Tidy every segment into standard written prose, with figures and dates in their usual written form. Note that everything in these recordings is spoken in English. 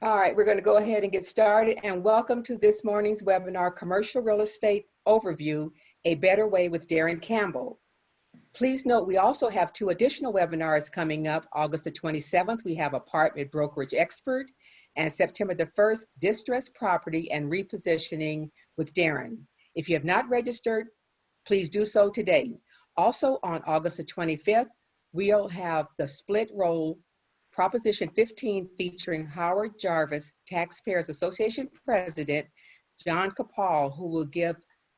All right, we're going to go ahead and get started, and welcome to this morning's webinar, Commercial Real Estate Overview, A Better Way with Daron Campbell. Please note we also have two additional webinars coming up. August the 27th, we have Apartment Brokerage Expert, and September the 1st, Distressed Property and Repositioning with Daron. If you have not registered, please do so today. Also on August the 25th, we'll have the Split Roll Proposition 15 featuring Howard Jarvis, Taxpayers Association President, John Capal, who will give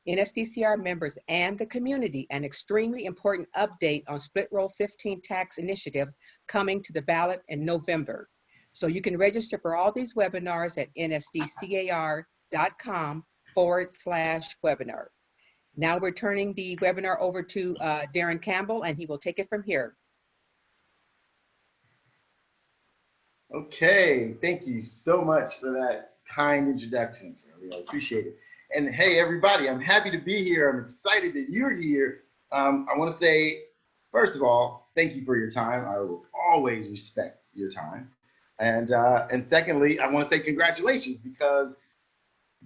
NSDCR members and the community an extremely important update on Split Roll 15 tax initiative coming to the ballot in November. So you can register for all these webinars at nsdcar.com/webinar. Now we're turning the webinar over to Daron Campbell, and he will take it from here. Okay, thank you so much for that kind introduction. I appreciate it. And hey, everybody, I'm happy to be here. I'm excited that you're here. I want to say, first of all, thank you for your time. I will always respect your time. And secondly, I want to say congratulations, because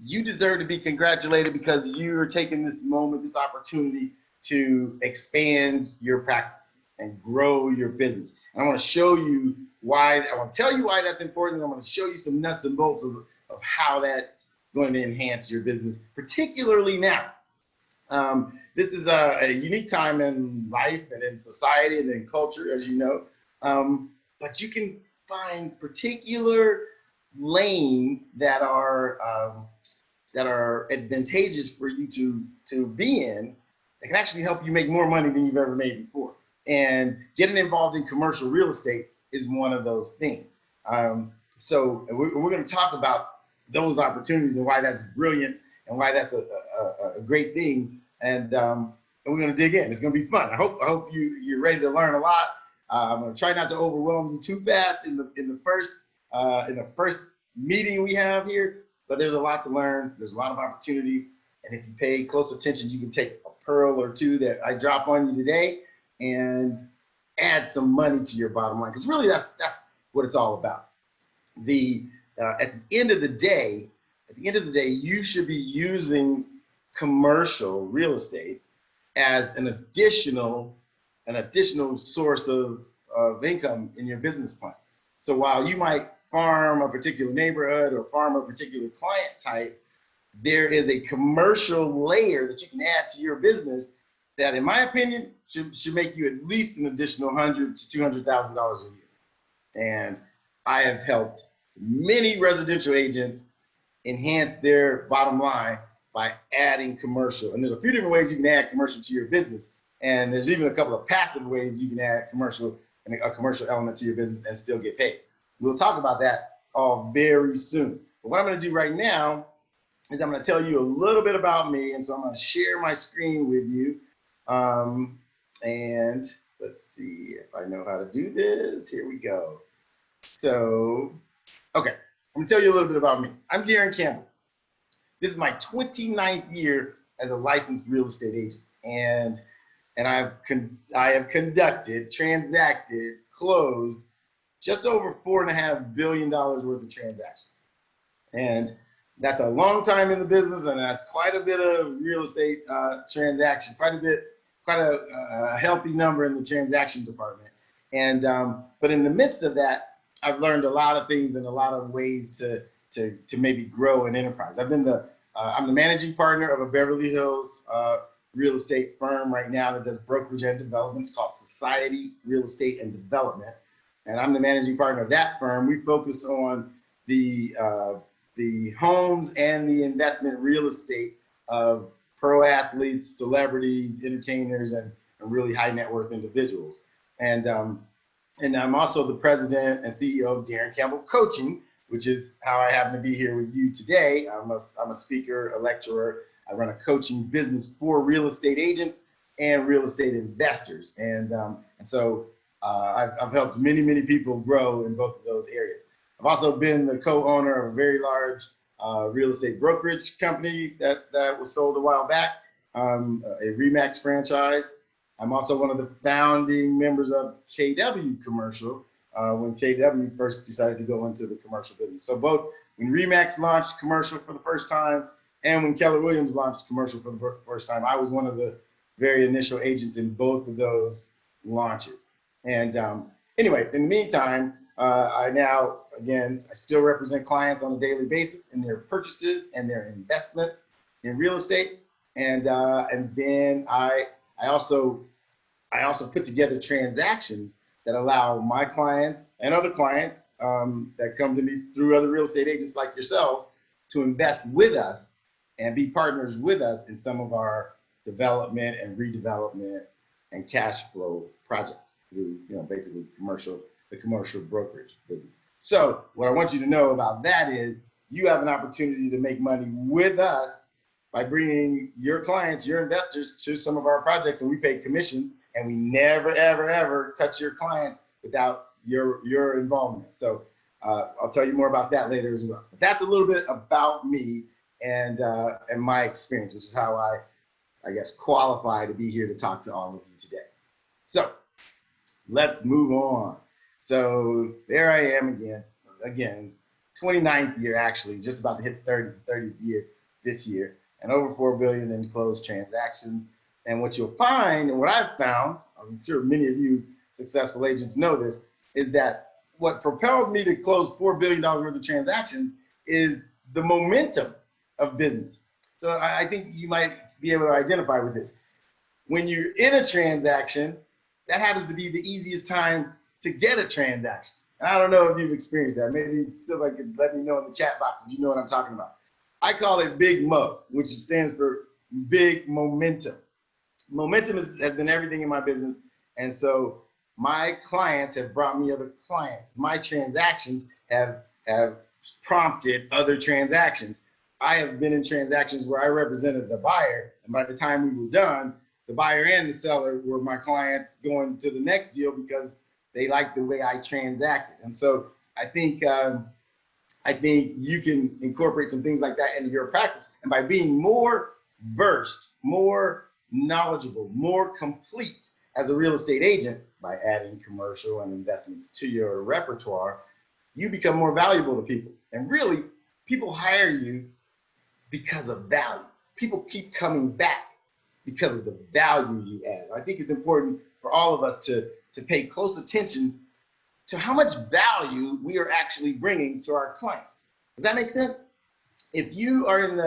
you deserve to be congratulated, because you're taking this moment, this opportunity to expand your practice and grow your business. And I want to show you why. I want to tell you why that's important. I want to show you some nuts and bolts of how that's going to enhance your business, particularly now. This is a unique time in life and in society and in culture, as you know. But you can find particular lanes that are advantageous for you to be in, that can actually help you make more money than you've ever made before. And getting involved in commercial real estate is one of those things. So we're going to talk about those opportunities and why that's brilliant and why that's a great thing. And we're going to dig in. It's going to be fun. I hope you're ready to learn a lot. I'm going to try not to overwhelm you too fast in the first meeting we have here, but there's a lot to learn. There's a lot of opportunity. And if you pay close attention, you can take a pearl or two that I drop on you today and add some money to your bottom line, because really that's what it's all about. At the end of the day, you should be using commercial real estate as an additional source of income in your business plan. So while you might farm a particular neighborhood or farm a particular client type, there is a commercial layer that you can add to your business that, in my opinion, should make you at least an additional $100,000 to $200,000 a year. And I have helped many residential agents enhance their bottom line by adding commercial. And there's a few different ways you can add commercial to your business. And there's even a couple of passive ways you can add commercial and a commercial element to your business and still get paid. We'll talk about that all very soon. But what I'm going to do right now is I'm going to tell you a little bit about me. And so I'm going to share my screen with you. And let's see if I know how to do this. Here we go. So, okay, I'm gonna tell you a little bit about me. I'm Daron Campbell. This is my 29th year as a licensed real estate agent. And I have conducted, transacted, closed just over $4.5 billion worth of transactions. And that's a long time in the business, and that's quite a bit of real estate transactions, quite a healthy number in the transaction department. And but in the midst of that, I've learned a lot of things and a lot of ways to maybe grow an enterprise. I'm the managing partner of a Beverly Hills real estate firm right now that does brokerage and developments called Society Real Estate and Development. And I'm the managing partner of that firm. We focus on the homes and the investment real estate of pro athletes, celebrities, entertainers, and really high net worth individuals. And I'm also the president and CEO of Daron Campbell Coaching, which is how I happen to be here with you today. I'm a speaker, a lecturer. I run a coaching business for real estate agents and real estate investors. And so I've helped many people grow in both of those areas. I've also been the co-owner of a very large real estate brokerage company that was sold a while back, a RE/MAX franchise. I'm also one of the founding members of KW Commercial, when KW first decided to go into the commercial business. So both when Remax launched commercial for the first time and when Keller Williams launched commercial for the first time, I was one of the very initial agents in both of those launches. And anyway, in the meantime, I now, again, I still represent clients on a daily basis in their purchases and their investments in real estate. And then I also put together transactions that allow my clients and other clients that come to me through other real estate agents like yourselves to invest with us and be partners with us in some of our development and redevelopment and cash flow projects through, basically the commercial brokerage business. So what I want you to know about that is you have an opportunity to make money with us by bringing your clients, your investors to some of our projects, and we pay commissions, and we never, ever, ever touch your clients without your involvement. So I'll tell you more about that later as well. But that's a little bit about me and my experience, which is how I guess, qualify to be here to talk to all of you today. So let's move on. So there I am again, 29th year actually, just about to hit 30th year this year, and over 4 billion in closed transactions. And what you'll find, and what I've found, I'm sure many of you successful agents know this, is that what propelled me to close $4 billion worth of transactions is the momentum of business. So I think you might be able to identify with this. When you're in a transaction, that happens to be the easiest time to get a transaction. And I don't know if you've experienced that. Maybe somebody could let me know in the chat box if you know what I'm talking about. I call it Big Mo, which stands for big momentum. Momentum has been everything in my business. And so my clients have brought me other clients. My transactions have prompted other transactions. I have been in transactions where I represented the buyer, and by the time we were done, the buyer and the seller were my clients going to the next deal because they liked the way I transacted. And so I think you can incorporate some things like that into your practice. And by being more versed, more knowledgeable, more complete as a real estate agent, by adding commercial and investments to your repertoire, you become more valuable to people. And really, people hire you because of value. People keep coming back because of the value you add. I think it's important for all of us to pay close attention to how much value we are actually bringing to our clients. Does that make sense? If you're in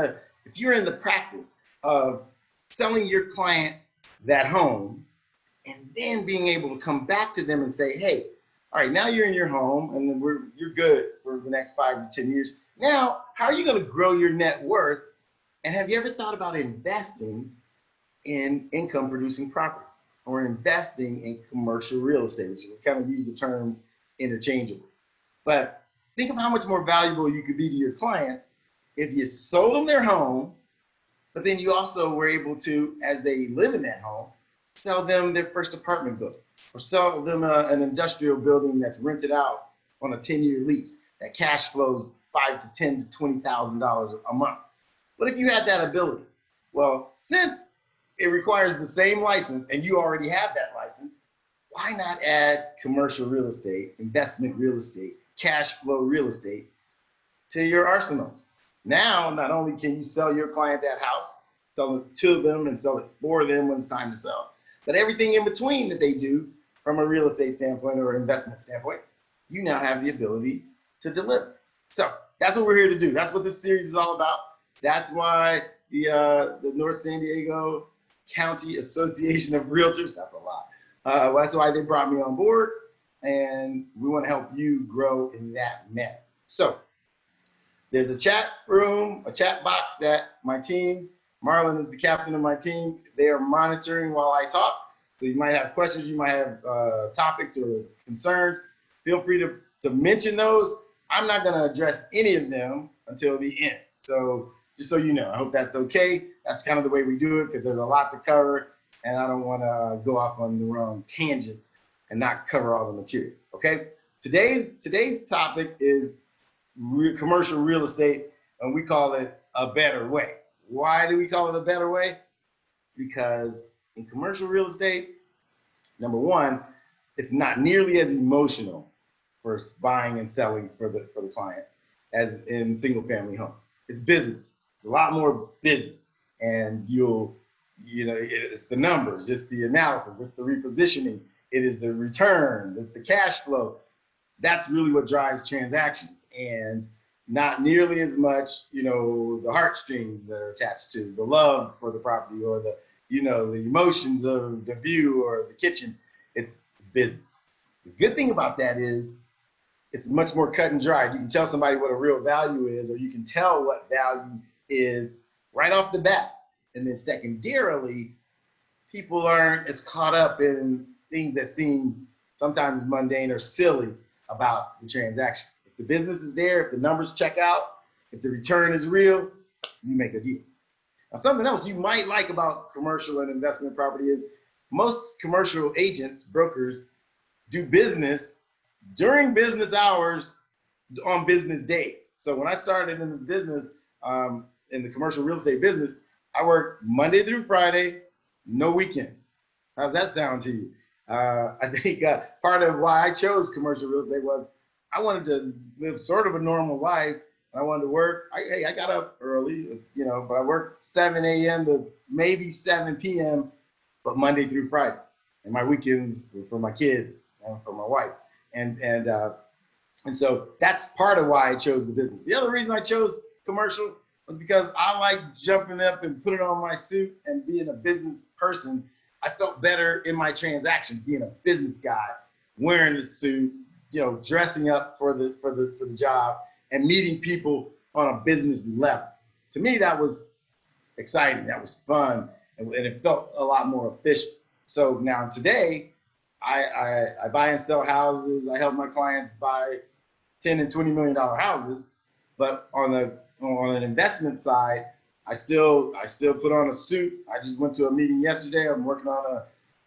the practice of selling your client that home and then being able to come back to them and say, hey, all right, now you're in your home and you're good for the next 5 to 10 years. Now, how are you going to grow your net worth? And have you ever thought about investing in income producing property or investing in commercial real estate, which we kind of use the terms interchangeably? But think of how much more valuable you could be to your clients if you sold them their home, but then you also were able to, as they live in that home, sell them their first apartment building or sell them an industrial building that's rented out on a 10-year lease that cash flows $5,000 to $10,000 to $20,000 a month. What if you had that ability? Well, since it requires the same license and you already have that license, why not add commercial real estate, investment real estate, cash flow real estate to your arsenal? Now, not only can you sell your client that house, sell it to them and sell it for them when it's time to sell, but everything in between that they do from a real estate standpoint or investment standpoint, you now have the ability to deliver. So that's what we're here to do. That's what this series is all about. That's why the North San Diego County Association of Realtors, that's a lot. That's why they brought me on board, and we want to help you grow in that manner. So there's a chat room, a chat box that my team, Marlon is the captain of my team, they are monitoring while I talk. So you might have questions, you might have topics or concerns. Feel free to mention those. I'm not going to address any of them until the end. So just so you know, I hope that's okay. That's kind of the way we do it because there's a lot to cover and I don't want to go off on the wrong tangents and not cover all the material, okay? Today's topic is commercial real estate, and we call it a better way. Why do we call it a better way? Because in commercial real estate, number one, it's not nearly as emotional for buying and selling for the client as in single family home. It's business. It's a lot more business. And it's the numbers, it's the analysis, it's the repositioning, it is the return, it's the cash flow. That's really what drives transactions, and not nearly as much, the heartstrings that are attached to the love for the property or the emotions of the view or the kitchen. It's business. The good thing about that is it's much more cut and dry. You can tell somebody what a real value is, or you can tell what value is right off the bat. And then secondarily, people aren't as caught up in things that seem sometimes mundane or silly about the transaction. If the business is there, if the numbers check out, if the return is real, you make a deal. Now, something else you might like about commercial and investment property is most commercial agents, brokers, do business during business hours on business days. So when I started in this business, in the commercial real estate business, I worked Monday through Friday, no weekend. How's that sound to you? I think part of why I chose commercial real estate was I wanted to live sort of a normal life. I wanted to work. I got up early, but I worked 7 a.m. to maybe 7 p.m., but Monday through Friday. And my weekends were for my kids and for my wife. And so that's part of why I chose the business. The other reason I chose commercial was because I like jumping up and putting on my suit and being a business person. I felt better in my transactions being a business guy, wearing the suit, dressing up for the job and meeting people on a business level. To me, that was exciting. That was fun, and it felt a lot more efficient. So now today, I buy and sell houses. I help my clients buy $10 and $20 million houses, but on an investment side, I still put on a suit. I just went to a meeting yesterday. I'm working on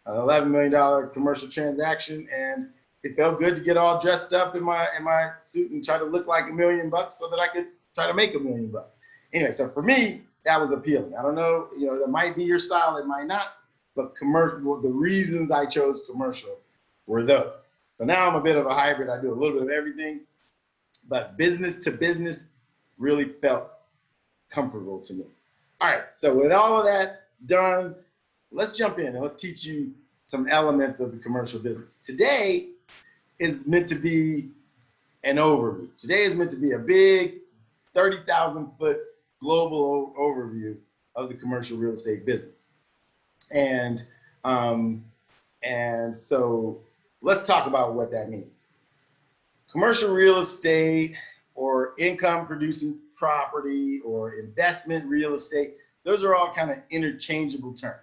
an $11 million commercial transaction, and it felt good to get all dressed up in my suit and try to look like $1 million so that I could try to make $1 million. Anyway, so for me, that was appealing. I don't know, that might be your style, it might not, but commercial, the reasons I chose commercial were those. So now I'm a bit of a hybrid. I do a little bit of everything, but business to business really felt comfortable to me. All right, so with all of that done, let's jump in and let's teach you some elements of the commercial business. Today is meant to be an overview. Today is meant to be a big 30,000 foot global overview of the commercial real estate business. And so let's talk about what that means. Commercial real estate or income producing property or investment real estate, those are all kind of interchangeable terms.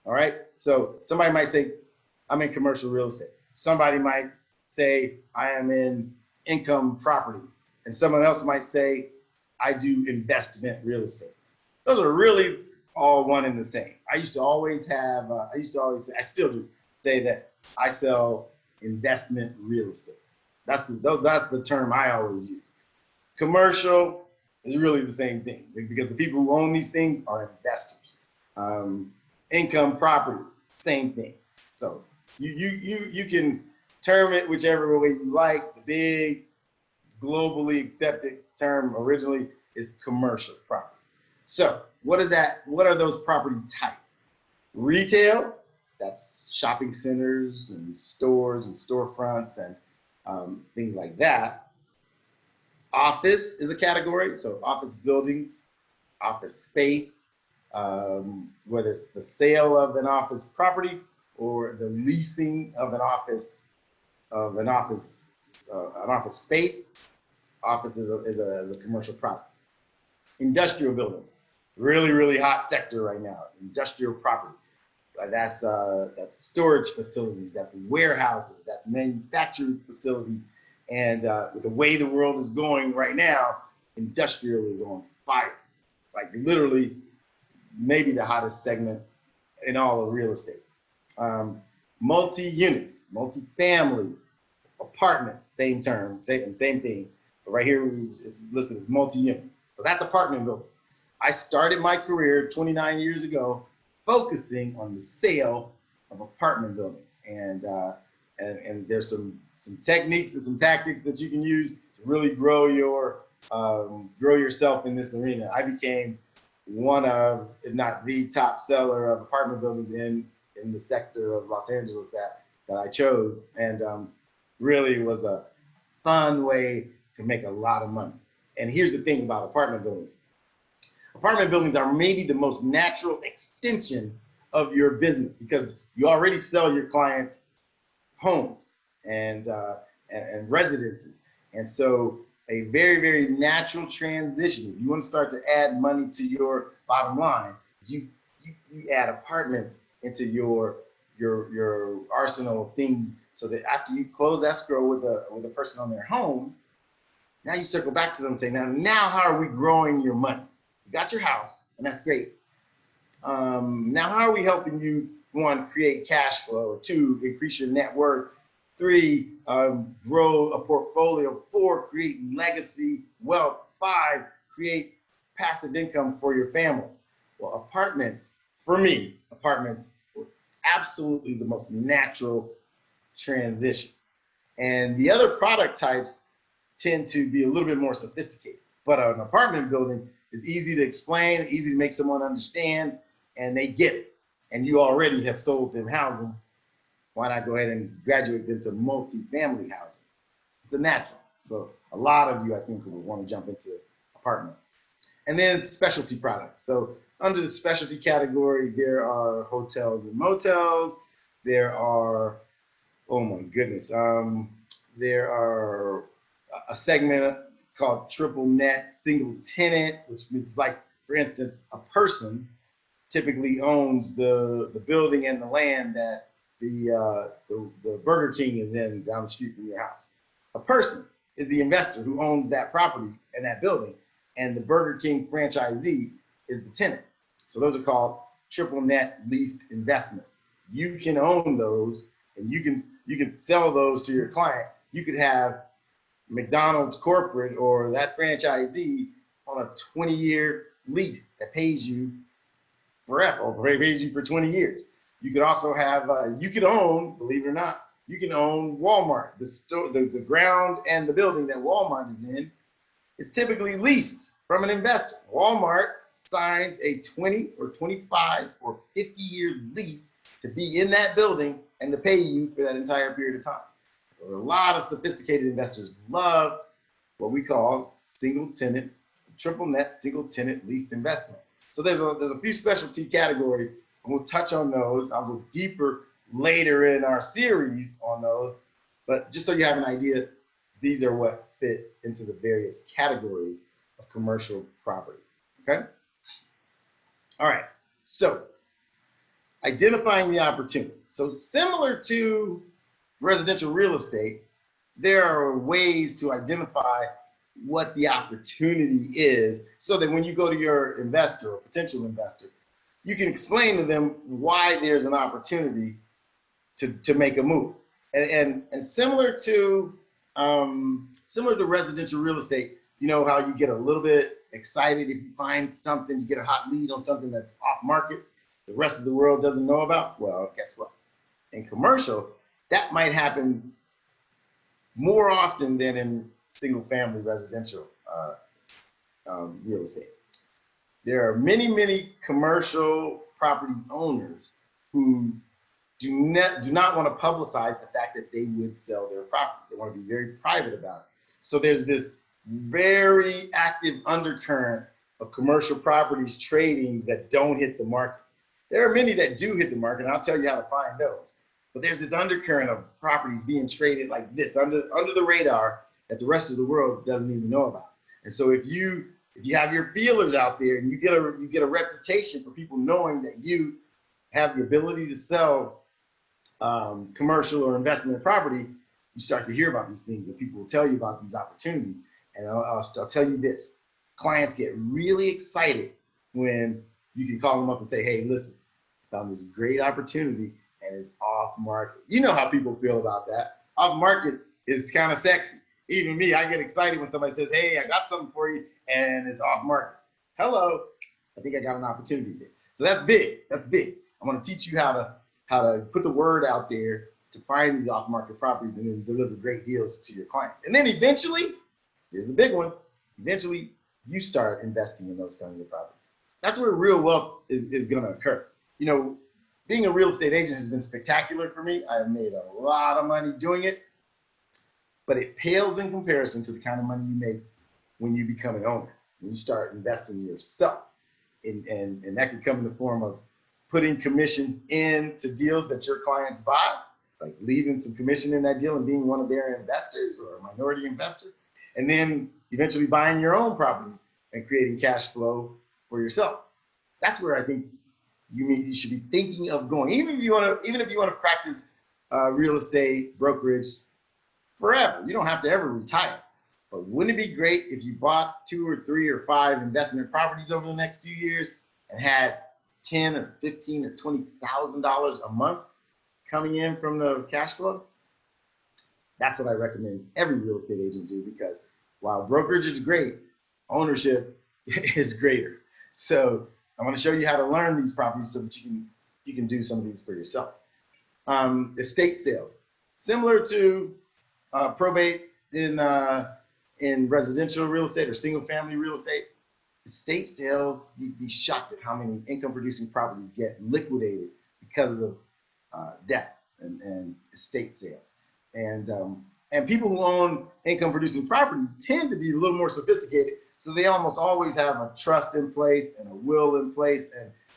All right. So somebody might say, I'm in commercial real estate. Somebody might say, I am in income property. And someone else might say, I do investment real estate. Those are really all one and the same. I still do say that I sell investment real estate. That's the term I always use. Commercial is really the same thing because the people who own these things are investors. Income property, same thing. So you can term it whichever way you like. The big globally accepted term originally is commercial property. So what are those property types? Retail, that's shopping centers and stores and storefronts and things like that. Office is a category, so office buildings, office space, whether it's the sale of an office property or the leasing of an office space. Office is a commercial property. Industrial buildings, really hot sector right now. Industrial property, that's storage facilities, that's warehouses, that's manufacturing facilities, and with the way the world is going right now, industrial is on fire. Like literally, maybe the hottest segment in all of real estate. Multi-units, multi-family, apartments, same term, same thing. But right here it's listed as multi-unit. So that's apartment building. I started my career 29 years ago focusing on the sale of apartment buildings. And and there's some techniques and some tactics that you can use to really grow yourself in this arena. I became one of, if not the top seller of apartment buildings in the sector of Los Angeles that I chose, and really was a fun way to make a lot of money. And here's the thing about apartment buildings. Apartment buildings are maybe the most natural extension of your business because you already sell your clients homes and residences. And so a very, very natural transition. If you want to start to add money to your bottom line, you add apartments into your arsenal of things, so that after you close escrow with a person on their home, now you circle back to them and say, now how are we growing your money? You got your house, and that's great. Now how are we helping you, one, create cash flow, two, increase your net worth, three, grow a portfolio, four, create legacy wealth, five, create passive income for your family? Well, apartments, for me, apartments were absolutely the most natural transition. And the other product types tend to be a little bit more sophisticated. But an apartment building is easy to explain, easy to make someone understand, and they get it. And you already have sold them housing. Why not go ahead and graduate them to multi-family housing? It's a natural. So a lot of you, I think, will want to jump into apartments. And then specialty products. So under the specialty category, there are hotels and motels. There are, oh my goodness, there are a segment called triple net single tenant, which means, like, for instance, a person typically owns the building and the land that the Burger King is in down the street from your house. A person is the investor who owns that property and that building, and the Burger King franchisee is the tenant. So those are called triple net leased investments. You can own those, and you can sell those to your client. You could have McDonald's corporate or that franchisee on a 20-year lease that pays you forever, or pays you for 20 years. You could also have, you could own, believe it or not, you can own Walmart. The ground and the building that Walmart is in is typically leased from an investor. Walmart signs a 20 or 25 or 50-year lease to be in that building and to pay you for that entire period of time. So a lot of sophisticated investors love what we call single tenant, triple net single tenant leased investment. So there's a few specialty categories, and we'll touch on those. I'll go deeper later in our series on those, but just so you have an idea, these are what fit into the various categories of commercial property, okay? All right, so identifying the opportunity. So similar to residential real estate, there are ways to identify what the opportunity is, so that when you go to your investor or potential investor, you can explain to them why there's an opportunity to make a move. And similar to residential real estate, you know how you get a little bit excited if you find something, you get a hot lead on something that's off market, the rest of the world doesn't know about? Well, guess what? In commercial, that might happen more often than in single family residential real estate. There are many, many commercial property owners who do not want to publicize the fact that they would sell their property. They want to be very private about it. So there's this very active undercurrent of commercial properties trading that don't hit the market. There are many that do hit the market, and I'll tell you how to find those. But there's this undercurrent of properties being traded like this, under the radar, that the rest of the world doesn't even know about. And so if you have your feelers out there and you get a reputation for people knowing that you have the ability to sell commercial or investment property, you start to hear about these things, and people will tell you about these opportunities. And I'll tell you this: clients get really excited when you can call them up and say, hey, listen, I found this great opportunity and it's off market. You know how people feel about that. Off market is kind of sexy. Even me, I get excited when somebody says, hey, I got something for you and it's off market. Hello, I think I got an opportunity there. So that's big, that's big. I want to teach you how to put the word out there to find these off-market properties and then deliver great deals to your clients. And then eventually, here's the big one, eventually you start investing in those kinds of properties. That's where real wealth is going to occur. You know, being a real estate agent has been spectacular for me. I've made a lot of money doing it, but it pales in comparison to the kind of money you make when you become an owner, when you start investing in yourself. And that can come in the form of putting commissions into deals that your clients buy, like leaving some commission in that deal and being one of their investors or a minority investor, and then eventually buying your own properties and creating cash flow for yourself. That's where I think you should be thinking of going. Even if you want to practice real estate brokerage forever, you don't have to ever retire. But wouldn't it be great if you bought 2 or 3 or 5 investment properties over the next few years and had $10 or $15 or $20,000 a month coming in from the cash flow? That's what I recommend every real estate agent do, because while brokerage is great, ownership is greater. So I want to show you how to learn these properties so that you can do some of these for yourself. Estate sales, similar to probates in residential real estate or single family real estate. Estate sales, you'd be shocked at how many income producing properties get liquidated because of death and estate sales. And people who own income producing property tend to be a little more sophisticated, so they almost always have a trust in place and a will in place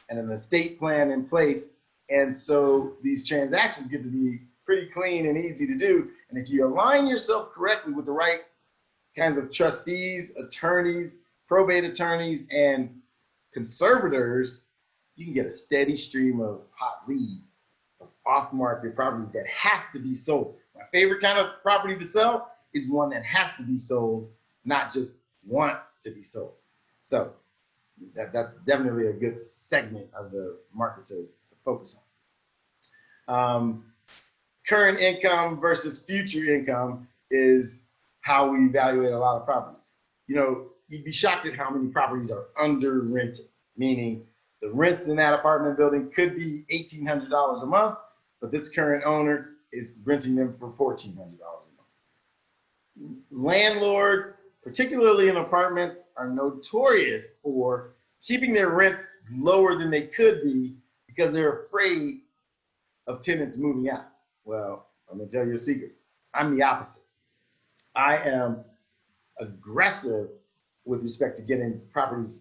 and an estate plan in place. And so these transactions get to be pretty clean and easy to do. And if you align yourself correctly with the right kinds of trustees, attorneys, probate attorneys, and conservators, you can get a steady stream of hot leads of off-market properties that have to be sold. My favorite kind of property to sell is one that has to be sold, not just wants to be sold. So that's definitely a good segment of the market to focus on. Current income versus future income is how we evaluate a lot of properties. You know, you'd be shocked at how many properties are under rented, meaning the rents in that apartment building could be $1,800 a month, but this current owner is renting them for $1,400 a month. Landlords, particularly in apartments, are notorious for keeping their rents lower than they could be because they're afraid of tenants moving out. Well, I'm gonna tell you a secret. I'm the opposite. I am aggressive with respect to getting properties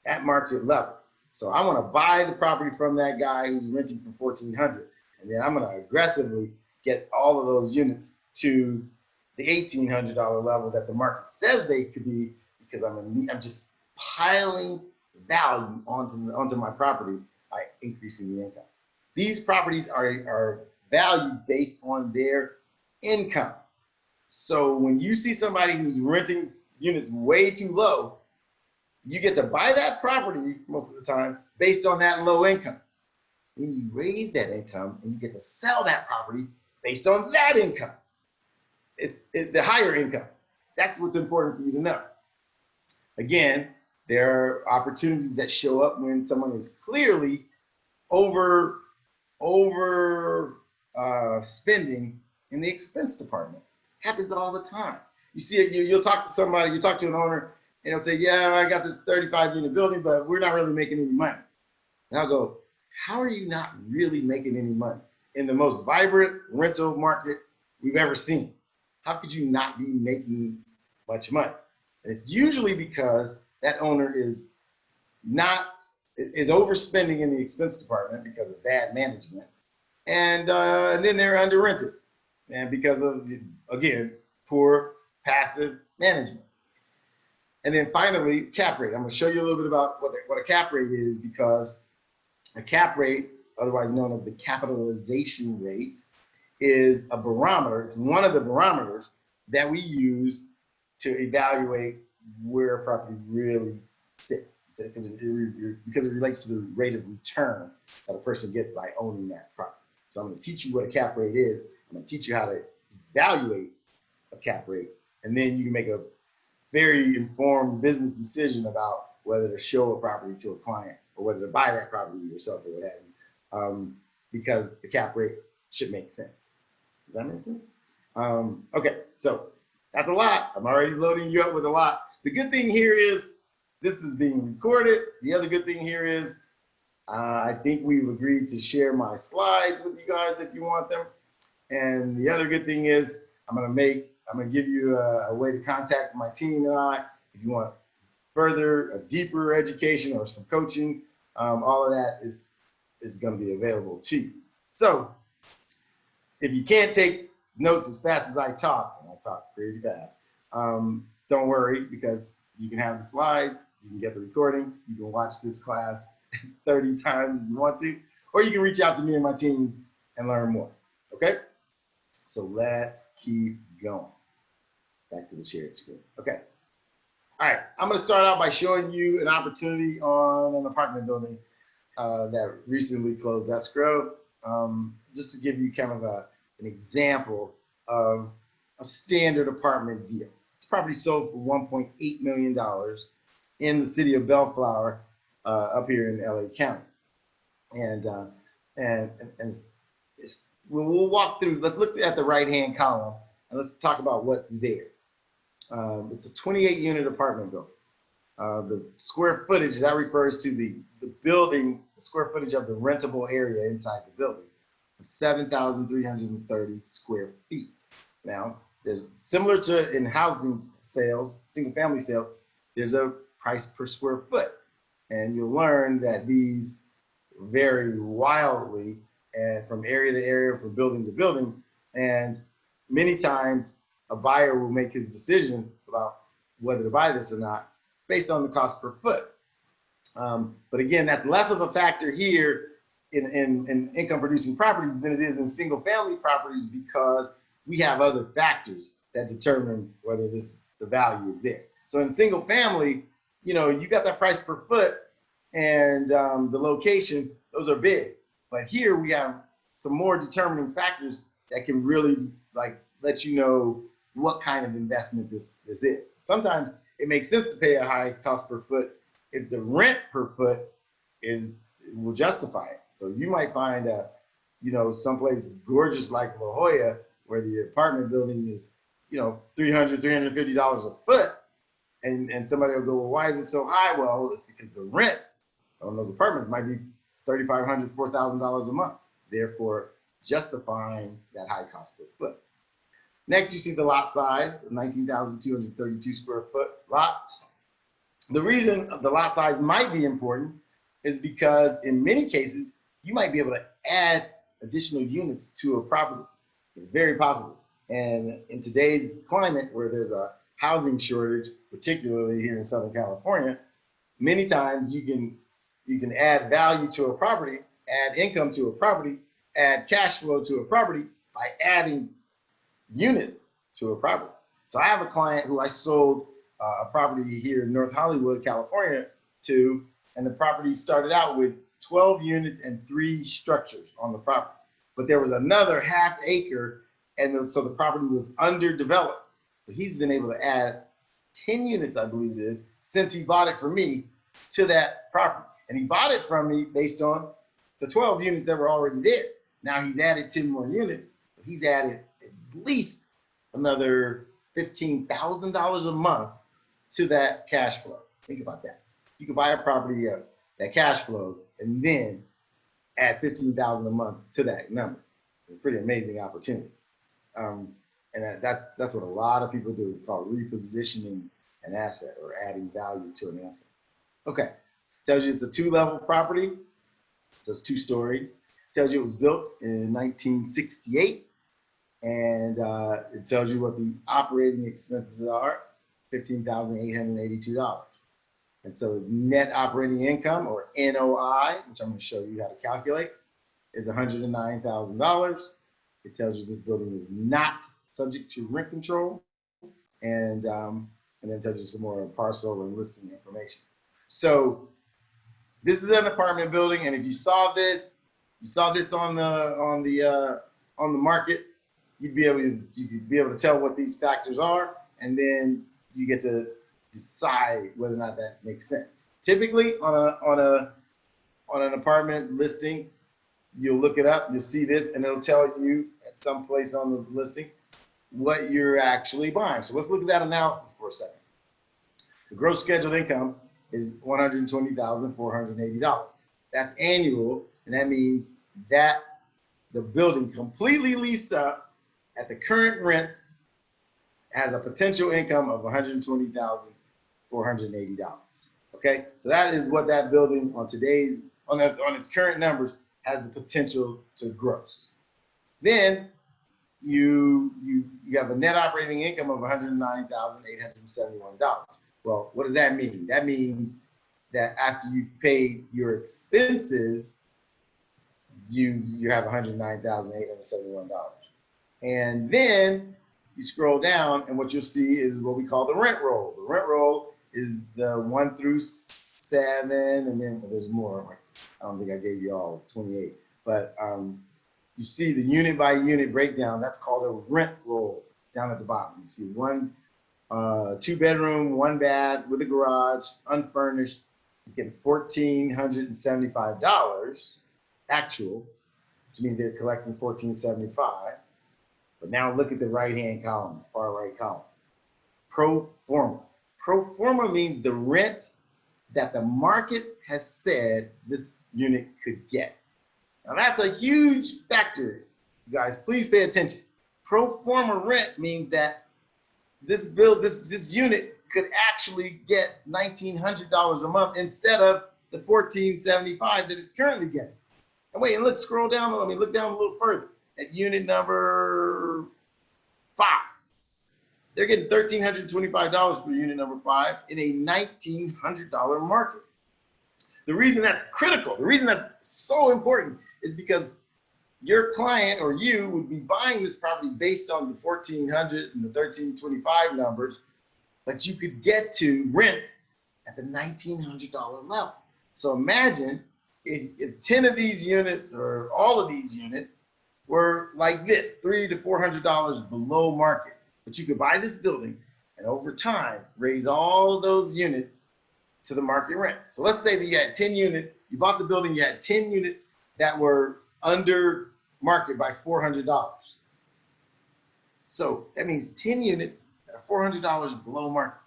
at market level. So I want to buy the property from that guy who's renting for $1,400, and then I'm going to aggressively get all of those units to the $1,800 level that the market says they could be, because I'm just piling value onto my property by increasing the income. These properties are valued based on their income. So when you see somebody who's renting units way too low, you get to buy that property most of the time based on that low income. Then you raise that income and you get to sell that property based on that income. The higher income. That's what's important for you to know. Again, there are opportunities that show up when someone is clearly over spending in the expense department. Happens all the time. You see it, you'll talk to somebody, you talk to an owner, and they'll say, yeah, I got this 35-unit building, but we're not really making any money. And I'll go, how are you not really making any money in the most vibrant rental market we've ever seen? How could you not be making much money? And it's usually because that owner is overspending in the expense department because of bad management, and then they're under rented, and because of, again, poor passive management. And then finally, cap rate. I'm going to show you a little bit about what a cap rate is, because a cap rate, otherwise known as the capitalization rate, is a barometer. It's one of the barometers that we use to evaluate where a property really sits, because it relates to the rate of return that a person gets by owning that property. So I'm going to teach you what a cap rate is. I'm going to teach you how to evaluate a cap rate, and then you can make a very informed business decision about whether to show a property to a client or whether to buy that property yourself or what have you, because the cap rate should make sense. Does that make sense? Okay, so that's a lot. I'm already loading you up with a lot. The good thing here is this is being recorded. The other good thing here is I think we've agreed to share my slides with you guys if you want them. And the other good thing is I'm gonna give you a way to contact my team and I if you want further, a deeper education or some coaching. All of that is going to be available to you. So if you can't take notes as fast as I talk, and I talk pretty fast, don't worry, because you can have the slides, you can get the recording, you can watch this class 30 times if you want to, or you can reach out to me and my team and learn more. Okay? So let's keep going. Back to the shared screen. Okay. All right, I'm going to start out by showing you an opportunity on an apartment building that recently closed escrow, just to give you kind of an example of a standard apartment deal. This property sold for $1.8 million in the city of Bellflower, up here in LA County. And we'll walk through. Let's look at the right-hand column and let's talk about what's there. It's a 28-unit apartment building. The square footage, that refers to the building, the square footage of the rentable area inside the building, of 7,330 square feet. Now, there's similar to in housing sales, single family sales, there's a price per square foot. And you'll learn that these vary wildly and from area to area, from building to building. And many times a buyer will make his decision about whether to buy this or not based on the cost per foot. But again, that's less of a factor here in income producing properties than it is in single family properties, because we have other factors that determine whether the value is there. So in single family, you got that price per foot and the location, those are big. But here we have some more determining factors that can really let you know what kind of investment this is. Sometimes it makes sense to pay a high cost per foot if the rent per foot will justify it. So you might find someplace gorgeous like La Jolla where the apartment building is $300, $350 a foot, and somebody will go, well, why is it so high? Well, it's because the rent on those apartments might be $3,500, $4,000 a month, therefore justifying that high cost per foot. Next, you see the lot size, 19,232 square foot lot. The reason the lot size might be important is because in many cases, you might be able to add additional units to a property. It's very possible. And in today's climate where there's a housing shortage, particularly here in Southern California, many times you can add value to a property, add income to a property, add cash flow to a property by adding units to a property. So I have a client who I sold a property here in North Hollywood, California to, and the property started out with 12 units and 3 structures on the property. But there was another half acre, and so the property was underdeveloped. So he's been able to add 10 units, I believe it is, since he bought it from me to that property. And he bought it from me based on the 12 units that were already there. Now he's added 10 more units. He's added at least another $15,000 a month to that cash flow. Think about that. You can buy a property that cash flows and then add $15,000 a month to that number. It's a pretty amazing opportunity. And that's what a lot of people do. It's called repositioning an asset or adding value to an asset. Okay, tells you it's a 2-level property, so it's 2 stories. Tells you it was built in 1968, and it tells you what the operating expenses are, $15,882. And so net operating income, or NOI, which I'm going to show you how to calculate, is $109,000. It tells you this building is not subject to rent control, and then tells you some more parcel and listing information. So this is an apartment building, and if you saw this on the market, you'd be able to tell what these factors are, and then you get to decide whether or not that makes sense. Typically, on an apartment listing, you'll look it up, you'll see this, and it'll tell you at some place on the listing what you're actually buying. So let's look at that analysis for a second. The gross scheduled income is $120,480. That's annual, and that means that the building completely leased up at the current rents has a potential income of $120,480. Okay, so that is what that building on its current numbers has the potential to gross. Then you have a net operating income of $109,871. Well, what does that mean? That means that after you pay your expenses, you have $109,871. And then you scroll down, and what you'll see is what we call the rent roll. The rent roll is the 1 through 7, and then there's more. I don't think I gave you all 28, but you see the unit by unit breakdown. That's called a rent roll down at the bottom. You see 2 bedroom, 1 bath with a garage, unfurnished. It's getting $1,475 actual, which means they're collecting $1,475. But now look at the right-hand column, far right column. Pro forma. Pro forma means the rent that the market has said this unit could get. Now that's a huge factor, you guys. Please pay attention. Pro forma rent means that this unit could actually get $1,900 a month instead of the $1,475 that it's currently getting. And wait, and look, scroll down. Look down a little further at unit number 5. They're getting $1,325 for unit number 5 in a $1,900 market. The reason that's critical, the reason that's so important is because your client or you would be buying this property based on the $1,400 and the $1,325 numbers, but you could get to rents at the $1,900 level. So imagine if 10 of these units or all of these units were like this, $300 to $400 below market. But you could buy this building and over time raise all of those units to the market rent. So let's say that you had 10 units, you bought the building, you had 10 units that were under market by $400. So that means 10 units that are $400 below market.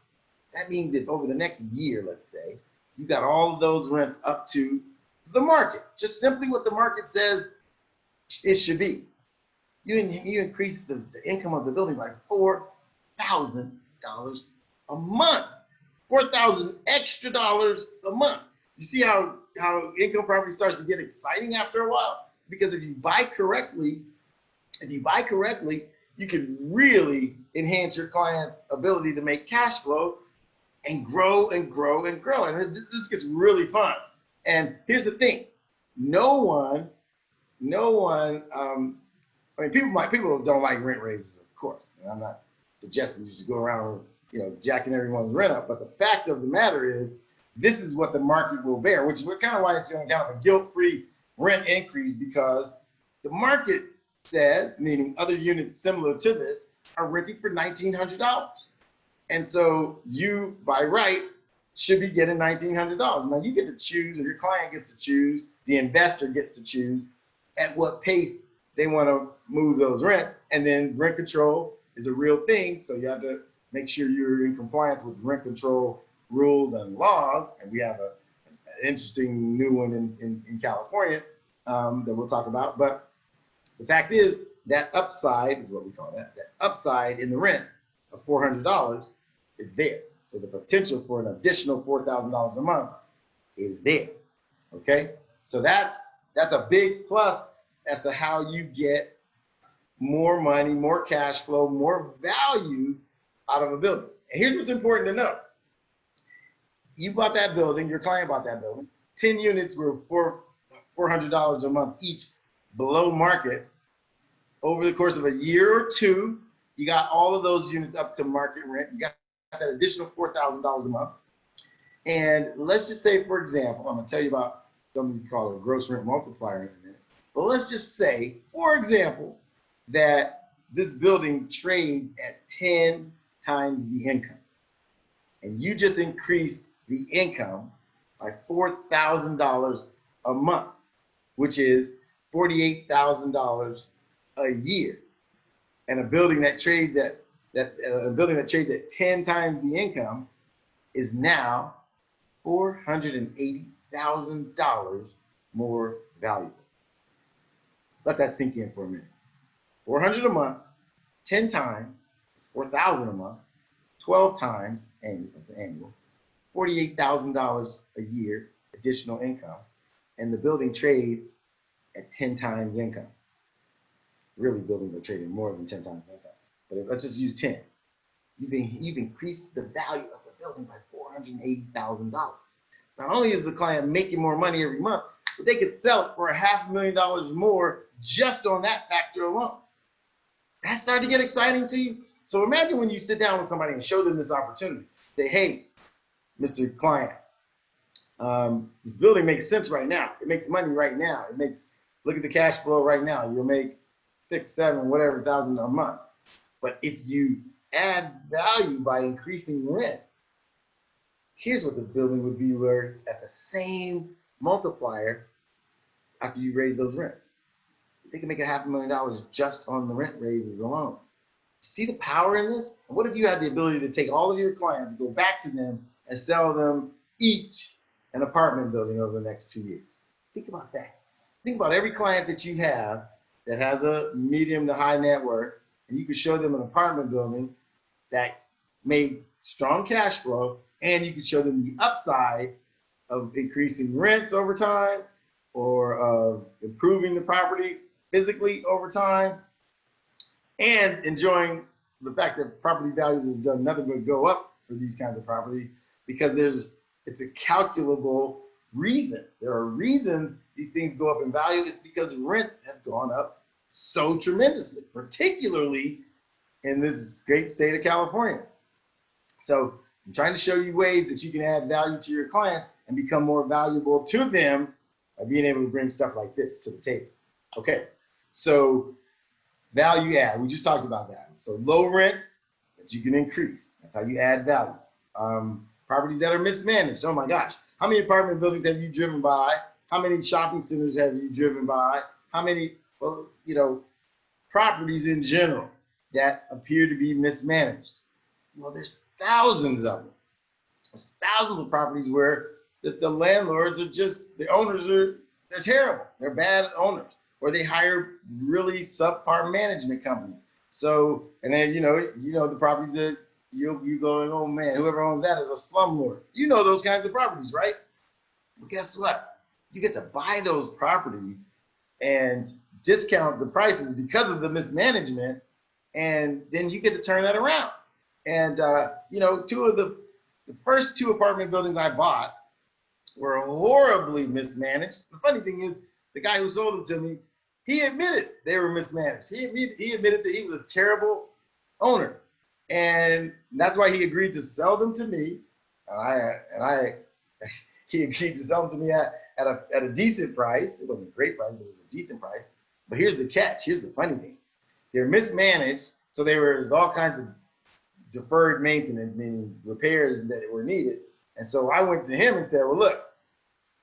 That means that over the next year, let's say, you got all of those rents up to the market, just simply what the market says it should be. You increase the income of the building by $4,000 a month. $4,000 extra dollars a month. You see how income property starts to get exciting after a while? Because if you buy correctly, you can really enhance your client's ability to make cash flow and grow and grow and grow. And this gets really fun. And here's the thing: people don't like rent raises, of course. And I'm not suggesting you should go around, jacking everyone's rent up. But the fact of the matter is, this is what the market will bear, which is kind of why it's kind of a guilt-free rent increase, because the market says, meaning other units similar to this, are renting for $1,900. And so you, by right, should be getting $1,900. Now you get to choose, or your client gets to choose, the investor gets to choose at what pace they want to move those rents. And then rent control is a real thing, so you have to make sure you're in compliance with rent control rules and laws. And we have an interesting new one in California that we'll talk about. But the fact is that upside is what we call that upside in the rent of $400 is there. So the potential for an additional $4,000 a month is there. Okay, so that's a big plus as to how you get more money, more cash flow, more value out of a building. And here's what's important to know. You bought that building, your client bought that building, 10 units were $400 a month each below market. Over the course of a year or two, you got all of those units up to market rent. You got that additional $4,000 a month. And let's just say, for example, I'm gonna tell you about something we call a gross rent multiplier in a minute. But let's just say, for example, that this building trades at 10 times the income. And you just increased the income by $4,000 a month, which is $48,000 a year. And a building that trades at 10 times the income is now $480,000 more valuable. Let that sink in for a minute. 400 a month, 10 times, it's 4,000 a month, 12 times annual, that's annual, $48,000 a year additional income, and the building trades at 10 times income. Really, buildings are trading more than 10 times income, but let's just use 10. You've increased the value of the building by $480,000. Not only is the client making more money every month, but they could sell it for $500,000 more just on that factor alone. That started to get exciting to you? So imagine when you sit down with somebody and show them this opportunity. Say, hey, Mr. Client, this building makes sense right now. It makes money right now. Look at the cash flow right now. You'll make 6, 7, whatever thousand a month. But if you add value by increasing rent, here's what the building would be worth at the same multiplier after you raise those rents. They can make $500,000 just on the rent raises alone. See the power in this? And what if you had the ability to take all of your clients, go back to them, and sell them each an apartment building over the next 2 years? Think about that. Think about every client that you have that has a medium to high net worth, and you could show them an apartment building that made strong cash flow, and you could show them the upside of increasing rents over time or of improving the property physically over time, and enjoying the fact that property values have done nothing but go up for these kinds of property, because it's a calculable reason. There are reasons these things go up in value. It's because rents have gone up so tremendously, particularly in this great state of California. So I'm trying to show you ways that you can add value to your clients and become more valuable to them by being able to bring stuff like this to the table. Okay, so value add, we just talked about that. So low rents that you can increase. That's how you add value. Properties that are mismanaged. Oh my gosh, how many apartment buildings have you driven by? How many shopping centers have you driven by? How many, properties in general that appear to be mismanaged? Well, there's thousands of them. There's thousands of properties where the landlords are just, the owners they're terrible. They're bad owners, or they hire really subpar management companies. So, and then, the properties that you going, oh man, whoever owns that is a slumlord. You know those kinds of properties, right? But guess what? You get to buy those properties and discount the prices because of the mismanagement, and then you get to turn that around. And the first 2 apartment buildings I bought were horribly mismanaged. The funny thing is, the guy who sold them to me, he admitted they were mismanaged. He admitted that he was a terrible owner, and that's why he agreed to sell them to me. He agreed to sell them to me at a decent price. It wasn't a great price, but it was a decent price. But here's the catch. Here's the funny thing. They're mismanaged, so there's all kinds of deferred maintenance, meaning repairs that were needed. And so I went to him and said, well, look,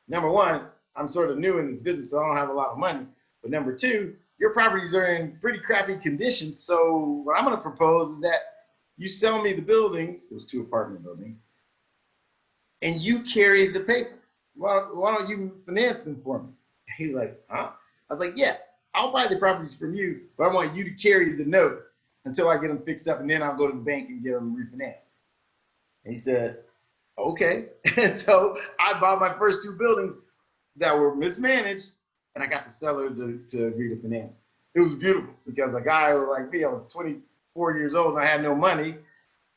number one, I'm sort of new in this business, so I don't have a lot of money. But number 2, your properties are in pretty crappy condition. So what I'm going to propose is that you sell me the buildings, those 2 apartment buildings, and you carry the paper. Why don't you finance them for me? He's like, huh? I was like, yeah, I'll buy the properties from you, but I want you to carry the note until I get them fixed up, and then I'll go to the bank and get them refinanced. And he said, okay. And so I bought my first 2 buildings that were mismanaged, and I got the seller to agree to finance. It was beautiful, because a guy like me, I was 24 years old and I had no money,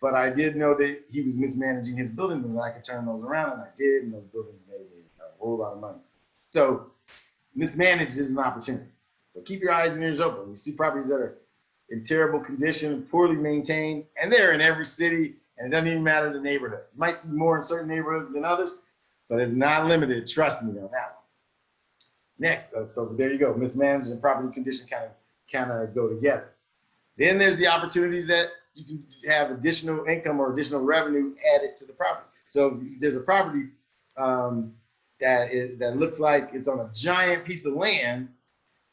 but I did know that he was mismanaging his buildings and I could turn those around, and I did, and those buildings made a whole lot of money. So mismanaged is an opportunity. So keep your eyes and ears open. You see properties that are in terrible condition, poorly maintained, and they're in every city, and it doesn't even matter the neighborhood. You might see more in certain neighborhoods than others, but it's not limited. Trust me on that one. Next, so there you go. Mismanaged and property condition kind of go together. Then there's the opportunities that you can have additional income or additional revenue added to the property. So there's a property that looks like it's on a giant piece of land,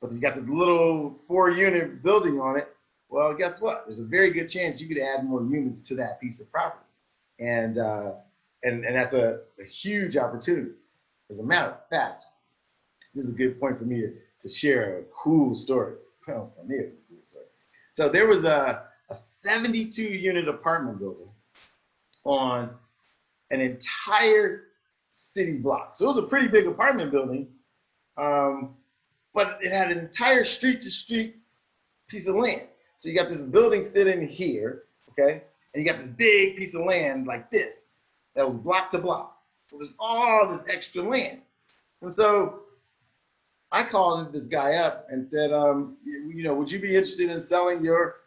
but you got this little 4-unit building on it. Well, guess what? There's a very good chance you could add more units to that piece of property. And that's a huge opportunity. As a matter of fact, this is a good point for me to share a cool story. Well, for me, it's a cool story. So there was a 72-unit apartment building on an entire city block. So it was a pretty big apartment building, but it had an entire street-to-street piece of land. So you got this building sitting here, okay? And you got this big piece of land like this that was block to block. So there's all this extra land. And so I called this guy up and said, would you be interested in selling your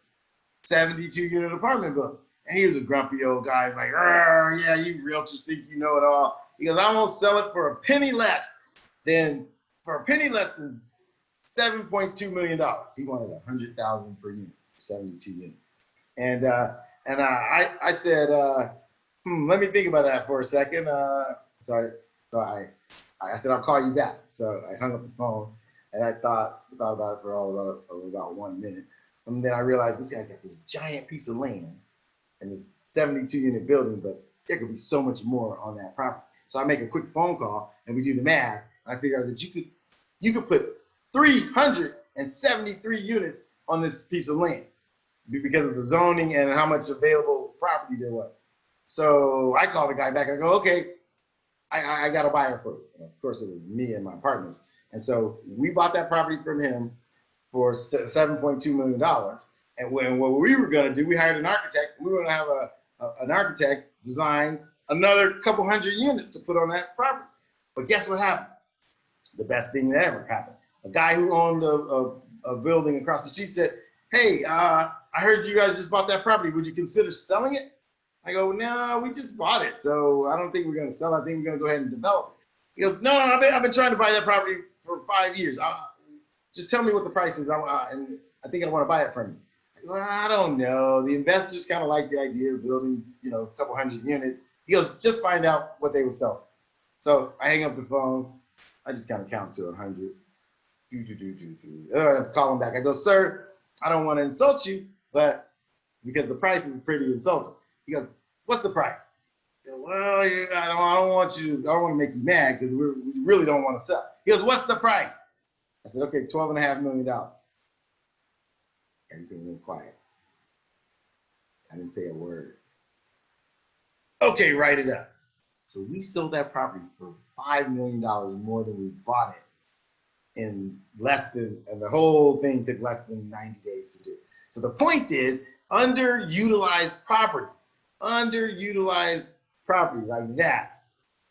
72-unit apartment building? And he was a grumpy old guy. He's like, yeah, you realtors think you know it all. He goes, I'm gonna sell it for a penny less than $7.2 million. He wanted $100,000 per unit for 72 units. And I said, let me think about that for a second. So I said, I'll call you back. So I hung up the phone and I thought about it for about 1 minute. And then I realized this guy's got this giant piece of land and this 72-unit building, but there could be so much more on that property. So I make a quick phone call and we do the math. And I figure out that you could put 373 units on this piece of land because of the zoning and how much available property there was. So I call the guy back and I go, okay, I got a buyer for it. And of course, it was me and my partners. And so we bought that property from him for $7.2 million. And what we were going to do, we hired an architect. We were going to have an architect design another couple hundred units to put on that property. But guess what happened? The best thing that ever happened. A guy who owned a building across the street said, hey, I heard you guys just bought that property. Would you consider selling it? I go, no, we just bought it. So I don't think we're going to sell it. I think we're going to go ahead and develop it. He goes, no, I've been trying to buy that property for 5 years. Just tell me what the price is. And I think I want to buy it from you. I go, I don't know. The investors kind of like the idea of building, a couple hundred units. He goes, just find out what they would sell. So I hang up the phone. I just kind of count to 100. I call him back. I go, sir, I don't want to insult you, but because the price is pretty insulting. He goes, what's the price? I go, well, I don't want to make you mad because we really don't want to sell. He goes, what's the price? I said, okay, $12.5 million. Everything went quiet. I didn't say a word. Okay, write it up. So we sold that property for $5 million more than we bought it and the whole thing took less than 90 days to do. So the point is, underutilized property like that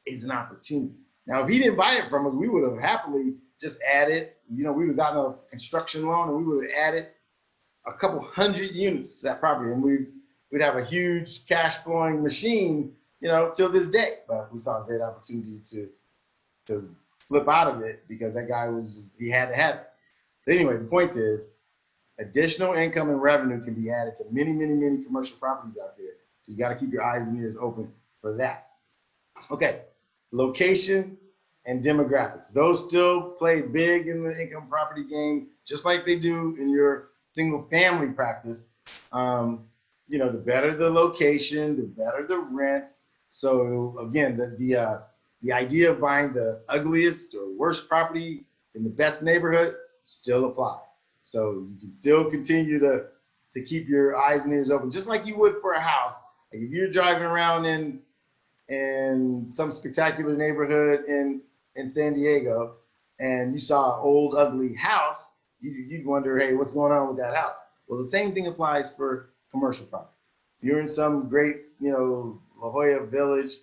is an opportunity. Now, if he didn't buy it from us, we would have happily just added, we would have gotten a construction loan and we would have added a couple hundred units to that property and we'd have a huge cash flowing machine, till this day. But we saw a great opportunity to flip out of it because that guy he had to have it. But anyway, the point is, additional income and revenue can be added to many, many, many commercial properties out there. So you got to keep your eyes and ears open for that. Okay, location and demographics. Those still play big in the income property game, just like they do in your single family practice. The better the location, the better the rents. So again, the idea of buying the ugliest or worst property in the best neighborhood still applies. So you can still continue to keep your eyes and ears open, just like you would for a house. Like if you're driving around in some spectacular neighborhood in San Diego and you saw an old, ugly house, you'd wonder, hey, what's going on with that house? Well, the same thing applies for commercial property. If you're in some great, La Jolla Village.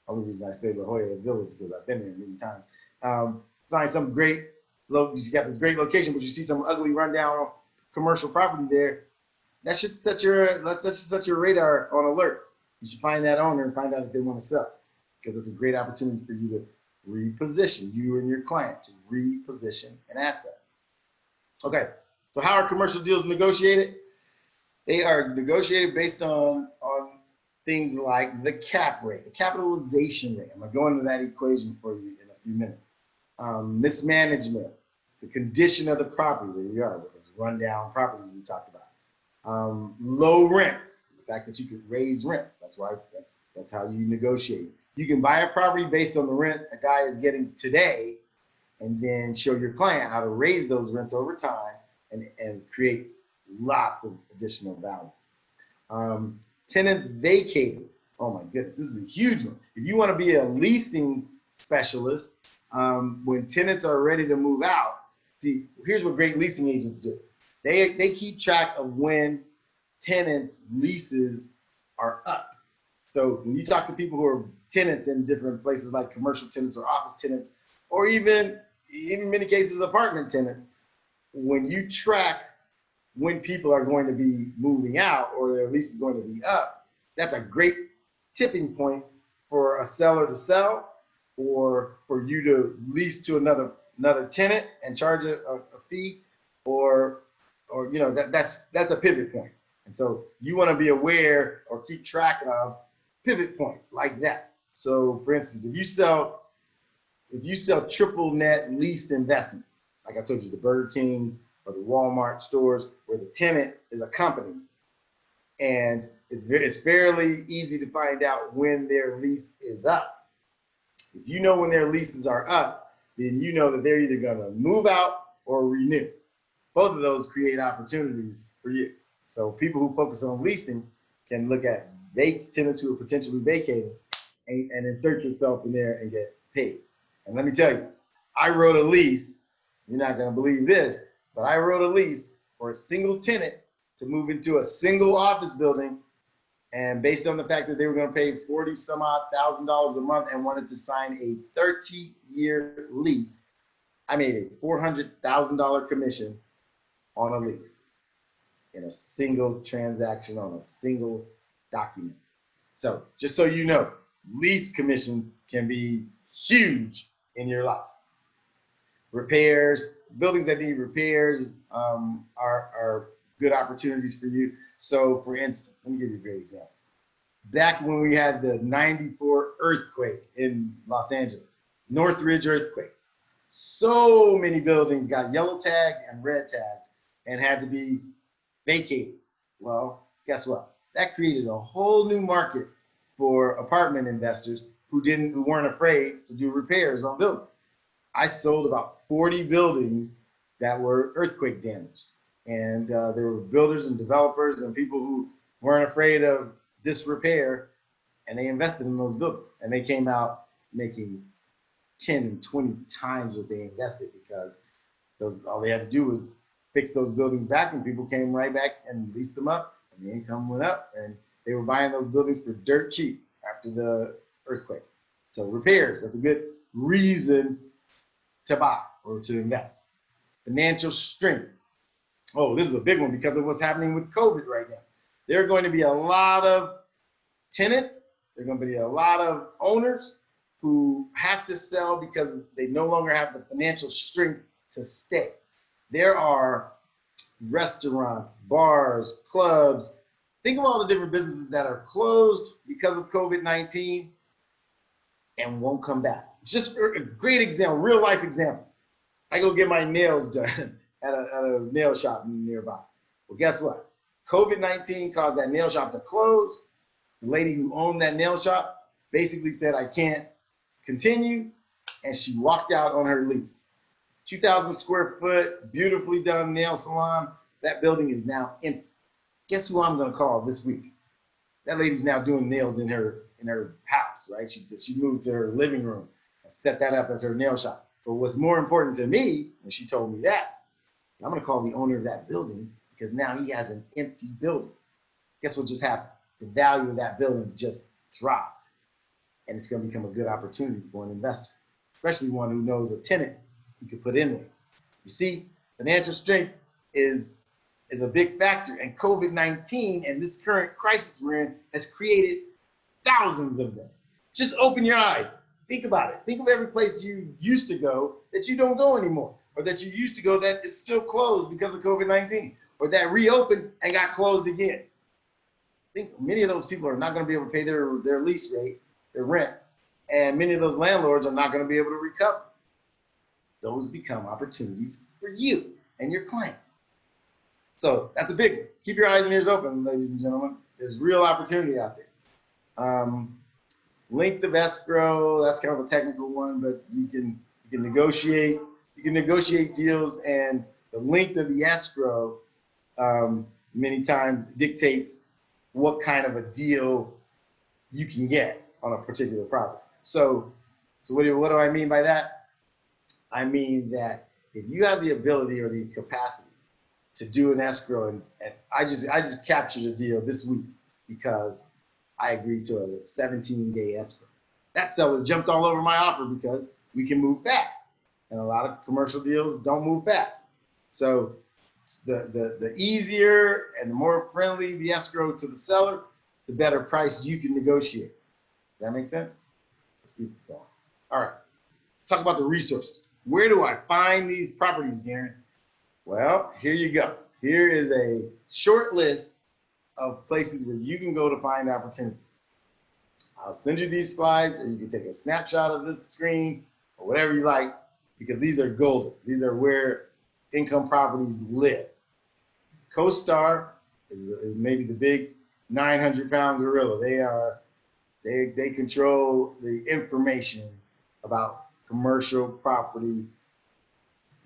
The only reason I say La Jolla Village is because I've been there many times. Find some great, you got this great location, but you see some ugly rundown commercial property there. That should set your radar on alert. You should find that owner and find out if they want to sell, because it's a great opportunity for you to reposition, you and your client to reposition an asset. Okay, so how are commercial deals negotiated? They are negotiated based on things like the cap rate, the capitalization rate. I'm going to go into that equation for you in a few minutes. Mismanagement, the condition of the property. There you are, with those rundown properties we talked about. Low rents, the fact that you could raise rents. That's how you negotiate. You can buy a property based on the rent a guy is getting today, and then show your client how to raise those rents over time and create lots of additional value. Tenants vacated. Oh my goodness, this is a huge one. If you want to be a leasing specialist, when tenants are ready to move out, see, here's what great leasing agents do. They keep track of when tenants' leases are up. So when you talk to people who are tenants in different places like commercial tenants or office tenants, or even in many cases apartment tenants, when you track when people are going to be moving out or their lease is going to be up, that's a great tipping point for a seller to sell, or for you to lease to another tenant and charge a fee, or you know, that's a pivot point. And so you want to be aware or keep track of pivot points like that. So for instance, if you sell triple net leased investments, like I told you, the Burger King or the Walmart stores where the tenant is a company, and it's fairly easy to find out when their lease is up. If you know when their leases are up, then you know that they're either going to move out or renew. Both of those create opportunities for you. So people who focus on leasing can look at tenants who are potentially vacating and insert yourself in there and get paid. And let me tell you, I wrote a lease. You're not going to believe this, but I wrote a lease for a single tenant to move into a single office building. And based on the fact that they were going to pay $40,000 a month and wanted to sign a 30-year lease, I made a $400,000 commission on a lease in a single transaction on a single document. So just so you know, lease commissions can be huge in your life. Repairs, buildings that need repairs are good opportunities for you. So for instance, let me give you a great example. Back when we had the '94 earthquake in Los Angeles, Northridge earthquake, so many buildings got yellow tagged and red tagged and had to be vacated. Well, guess what? That created a whole new market for apartment investors who weren't afraid to do repairs on buildings. I sold about 40 buildings that were earthquake damaged. And there were builders and developers and people who weren't afraid of disrepair, and they invested in those buildings. And they came out making 10 and 20 times what they invested, because all they had to do was fix those buildings back, and people came right back and leased them up, and the income went up, and they were buying those buildings for dirt cheap after the earthquake. So repairs, that's a good reason to buy or to invest. Financial strength. Oh, this is a big one because of what's happening with COVID right now. There are going to be a lot of tenants, there are going to be a lot of owners who have to sell because they no longer have the financial strength to stay. There are restaurants, bars, clubs. Think of all the different businesses that are closed because of COVID-19 and won't come back. Just a great example, real life example. I go get my nails done at a nail shop nearby. Well, guess what? COVID-19 caused that nail shop to close. The lady who owned that nail shop basically said, I can't continue, and she walked out on her lease. 2,000 square foot, beautifully done nail salon. That building is now empty. Guess who I'm gonna call this week? That lady's now doing nails in her house, right? She moved to her living room and set that up as her nail shop. But what's more important to me, when she told me that, I'm gonna call the owner of that building, because now he has an empty building. Guess what just happened? The value of that building just dropped, and it's gonna become a good opportunity for an investor, especially one who knows a tenant you could put in there. You see, financial strength is a big factor, and COVID-19 and this current crisis we're in has created thousands of them. Just open your eyes. Think about it. Think of every place you used to go that you don't go anymore, or that you used to go that is still closed because of COVID-19, or that reopened and got closed again. I think many of those people are not going to be able to pay their lease rate, their rent, and many of those landlords are not going to be able to recover. those become opportunities for you and your client. So that's a big one. Keep your eyes and ears open, ladies and gentlemen. There's real opportunity out there. Length of escrow, that's kind of a technical one, but you can negotiate. You can negotiate deals, and the length of the escrow many times dictates what kind of a deal you can get on a particular property. So what do I mean by that? I mean that if you have the ability or the capacity to do an escrow, and I just captured a deal this week because I agreed to a 17-day escrow. That seller jumped all over my offer because we can move fast, and a lot of commercial deals don't move fast. So the easier and the more friendly the escrow to the seller, the better price you can negotiate. Does that make sense? Let's keep it going. All right, let's talk about the resources. Where do I find these properties, Daron? Well, here you go. Here is a short list of places where you can go to find opportunities. I'll send you these slides, or you can take a snapshot of this screen, or whatever you like, because these are golden. These are where income properties live. CoStar is maybe the big 900-pound gorilla. They control the information about commercial property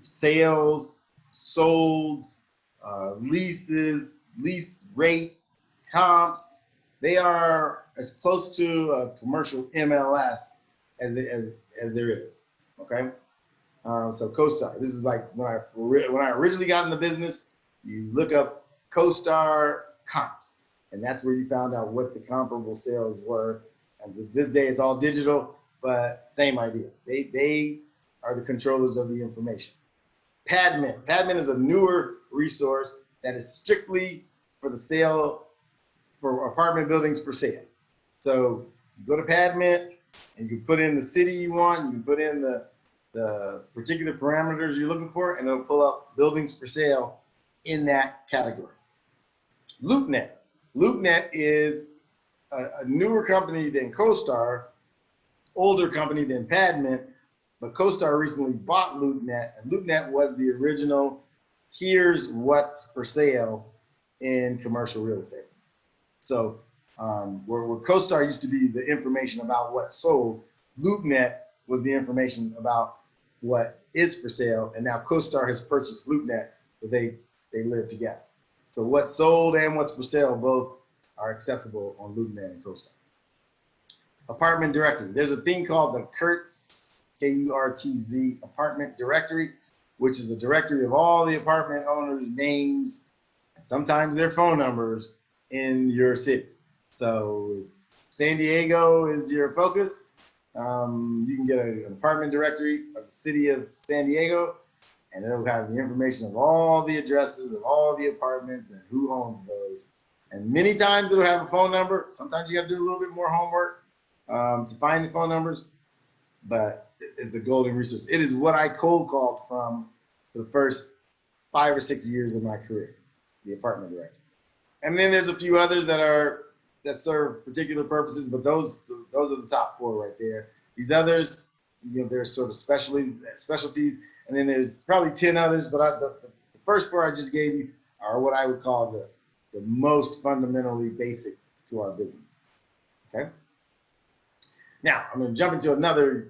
sales, sold, leases, lease rates, comps. They are as close to a commercial MLS as there is. Okay, so CoStar. This is like when I originally got in the business. You look up CoStar comps, and that's where you found out what the comparable sales were. And this day it's all digital, but same idea. They are the controllers of the information. PadMint. PadMint is a newer resource that is strictly for the sale, for apartment buildings for sale. So you go to PadMint and you put in the city you want, you can put in the particular parameters you're looking for, and it'll pull up buildings for sale in that category. LoopNet. LoopNet is a newer company than CoStar, older company than PadMint, but CoStar recently bought LoopNet, and LoopNet was the original, here's what's for sale in commercial real estate. So where CoStar used to be the information about what's sold, LoopNet was the information about what is for sale, and now CoStar has purchased LoopNet, so they live together. So what's sold and what's for sale both are accessible on LoopNet and CoStar. Apartment directory. There's a thing called the KURTZ, K-U-R-T-Z apartment directory, which is a directory of all the apartment owners' names, and sometimes their phone numbers in your city. So San Diego is your focus. You can get an apartment directory of the city of San Diego, and it'll have the information of all the addresses of all the apartments and who owns those. And many times it'll have a phone number. Sometimes you got to do a little bit more homework to find the phone numbers, but it's a golden resource. It is what I cold called from for the first 5 or 6 years of my career, the apartment directory. And then there's a few others that serve particular purposes, but those are the top 4 right there. These others, there's sort of specialties, and then there's probably 10 others, but the first 4 I just gave you are what I would call the most fundamentally basic to our business. Okay. Now I'm going to jump into another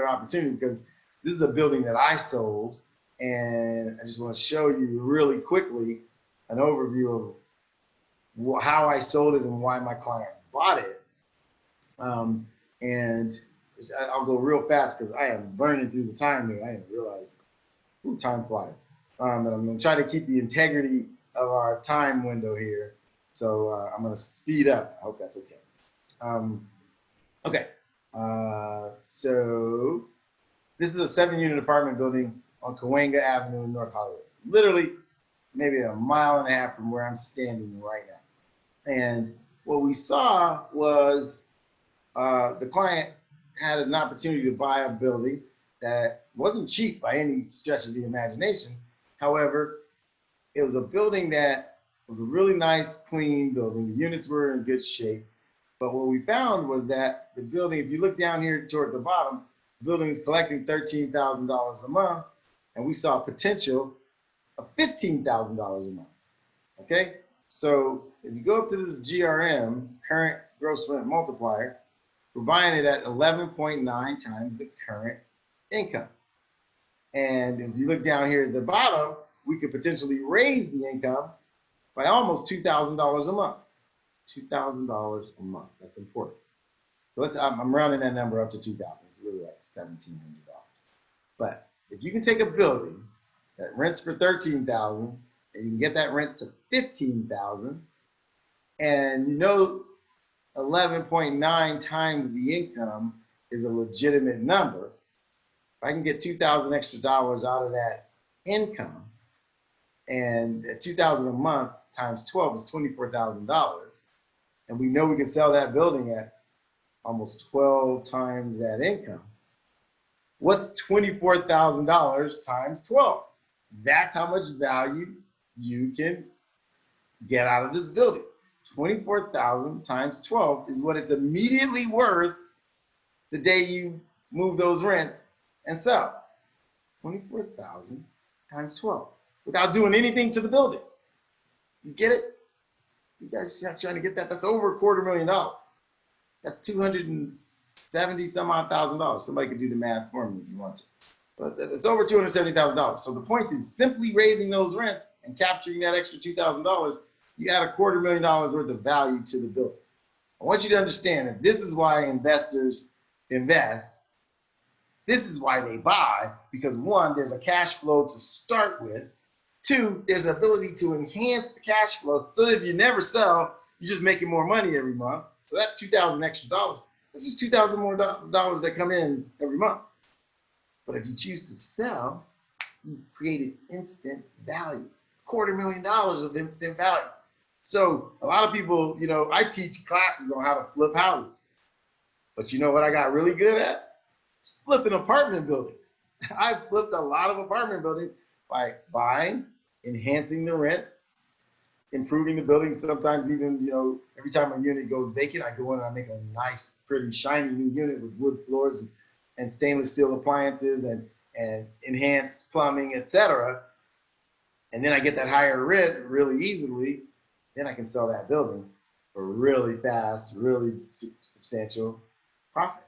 opportunity, because this is a building that I sold, and I just want to show you really quickly an overview of how I sold it and why my client bought it. And I'll go real fast because I am burning through the time here. I didn't realize time flies. And I'm going to try to keep the integrity of our time window here. So I'm going to speed up. I hope that's okay. Okay. So this is a 7-unit apartment building on Cahuenga Avenue in North Hollywood. Literally maybe 1.5 miles from where I'm standing right now. And what we saw was the client had an opportunity to buy a building that wasn't cheap by any stretch of the imagination. However, it was a building that was a really nice, clean building. The units were in good shape. But what we found was that the building, if you look down here toward the bottom, The building is collecting $13,000 a month, and we saw potential of $15,000 a month. Okay, so if you go up to this GRM, current gross rent multiplier, we're buying it at 11.9 times the current income. And if you look down here at the bottom, we could potentially raise the income by almost $2,000 a month. $2,000 a month. That's important. So I'm rounding that number up to 2,000. It's really like $1,700. But if you can take a building that rents for $13,000 and you can get that rent to $15,000, and you know 11.9 times the income is a legitimate number. If I can get $2,000 extra dollars out of that income, and at $2,000 a month times 12 is $24,000, and we know we can sell that building at almost 12 times that income. What's $24,000 times 12? That's how much value you can get out of this building. 24,000 times 12 is what it's immediately worth the day you move those rents and sell. 24,000 times 12 without doing anything to the building. You get it? You guys are trying to get that? That's over $250,000. That's 270 some odd $1,000. Somebody could do the math for me if you want to. But it's over $270,000. So the point is simply raising those rents and capturing that extra $2,000, you add $250,000 worth of value to the building. I want you to understand that this is why investors invest. This is why they buy, because one, there's a cash flow to start with. Two, there's the ability to enhance the cash flow so that if you never sell, you're just making more money every month. So that $2,000 extra dollars, that's just $2,000 more dollars that come in every month. But if you choose to sell, you created instant value, $250,000 of instant value. So a lot of people, you know, I teach classes on how to flip houses. But you know what I got really good at? Flipping apartment buildings. I've flipped a lot of apartment buildings by buying, enhancing the rent, improving the building. Sometimes even, you know, every time a unit goes vacant, I go in and I make a nice, pretty, shiny new unit with wood floors and stainless steel appliances and enhanced plumbing, etc. And then I get that higher rent really easily. Then I can sell that building for really fast, really substantial profit.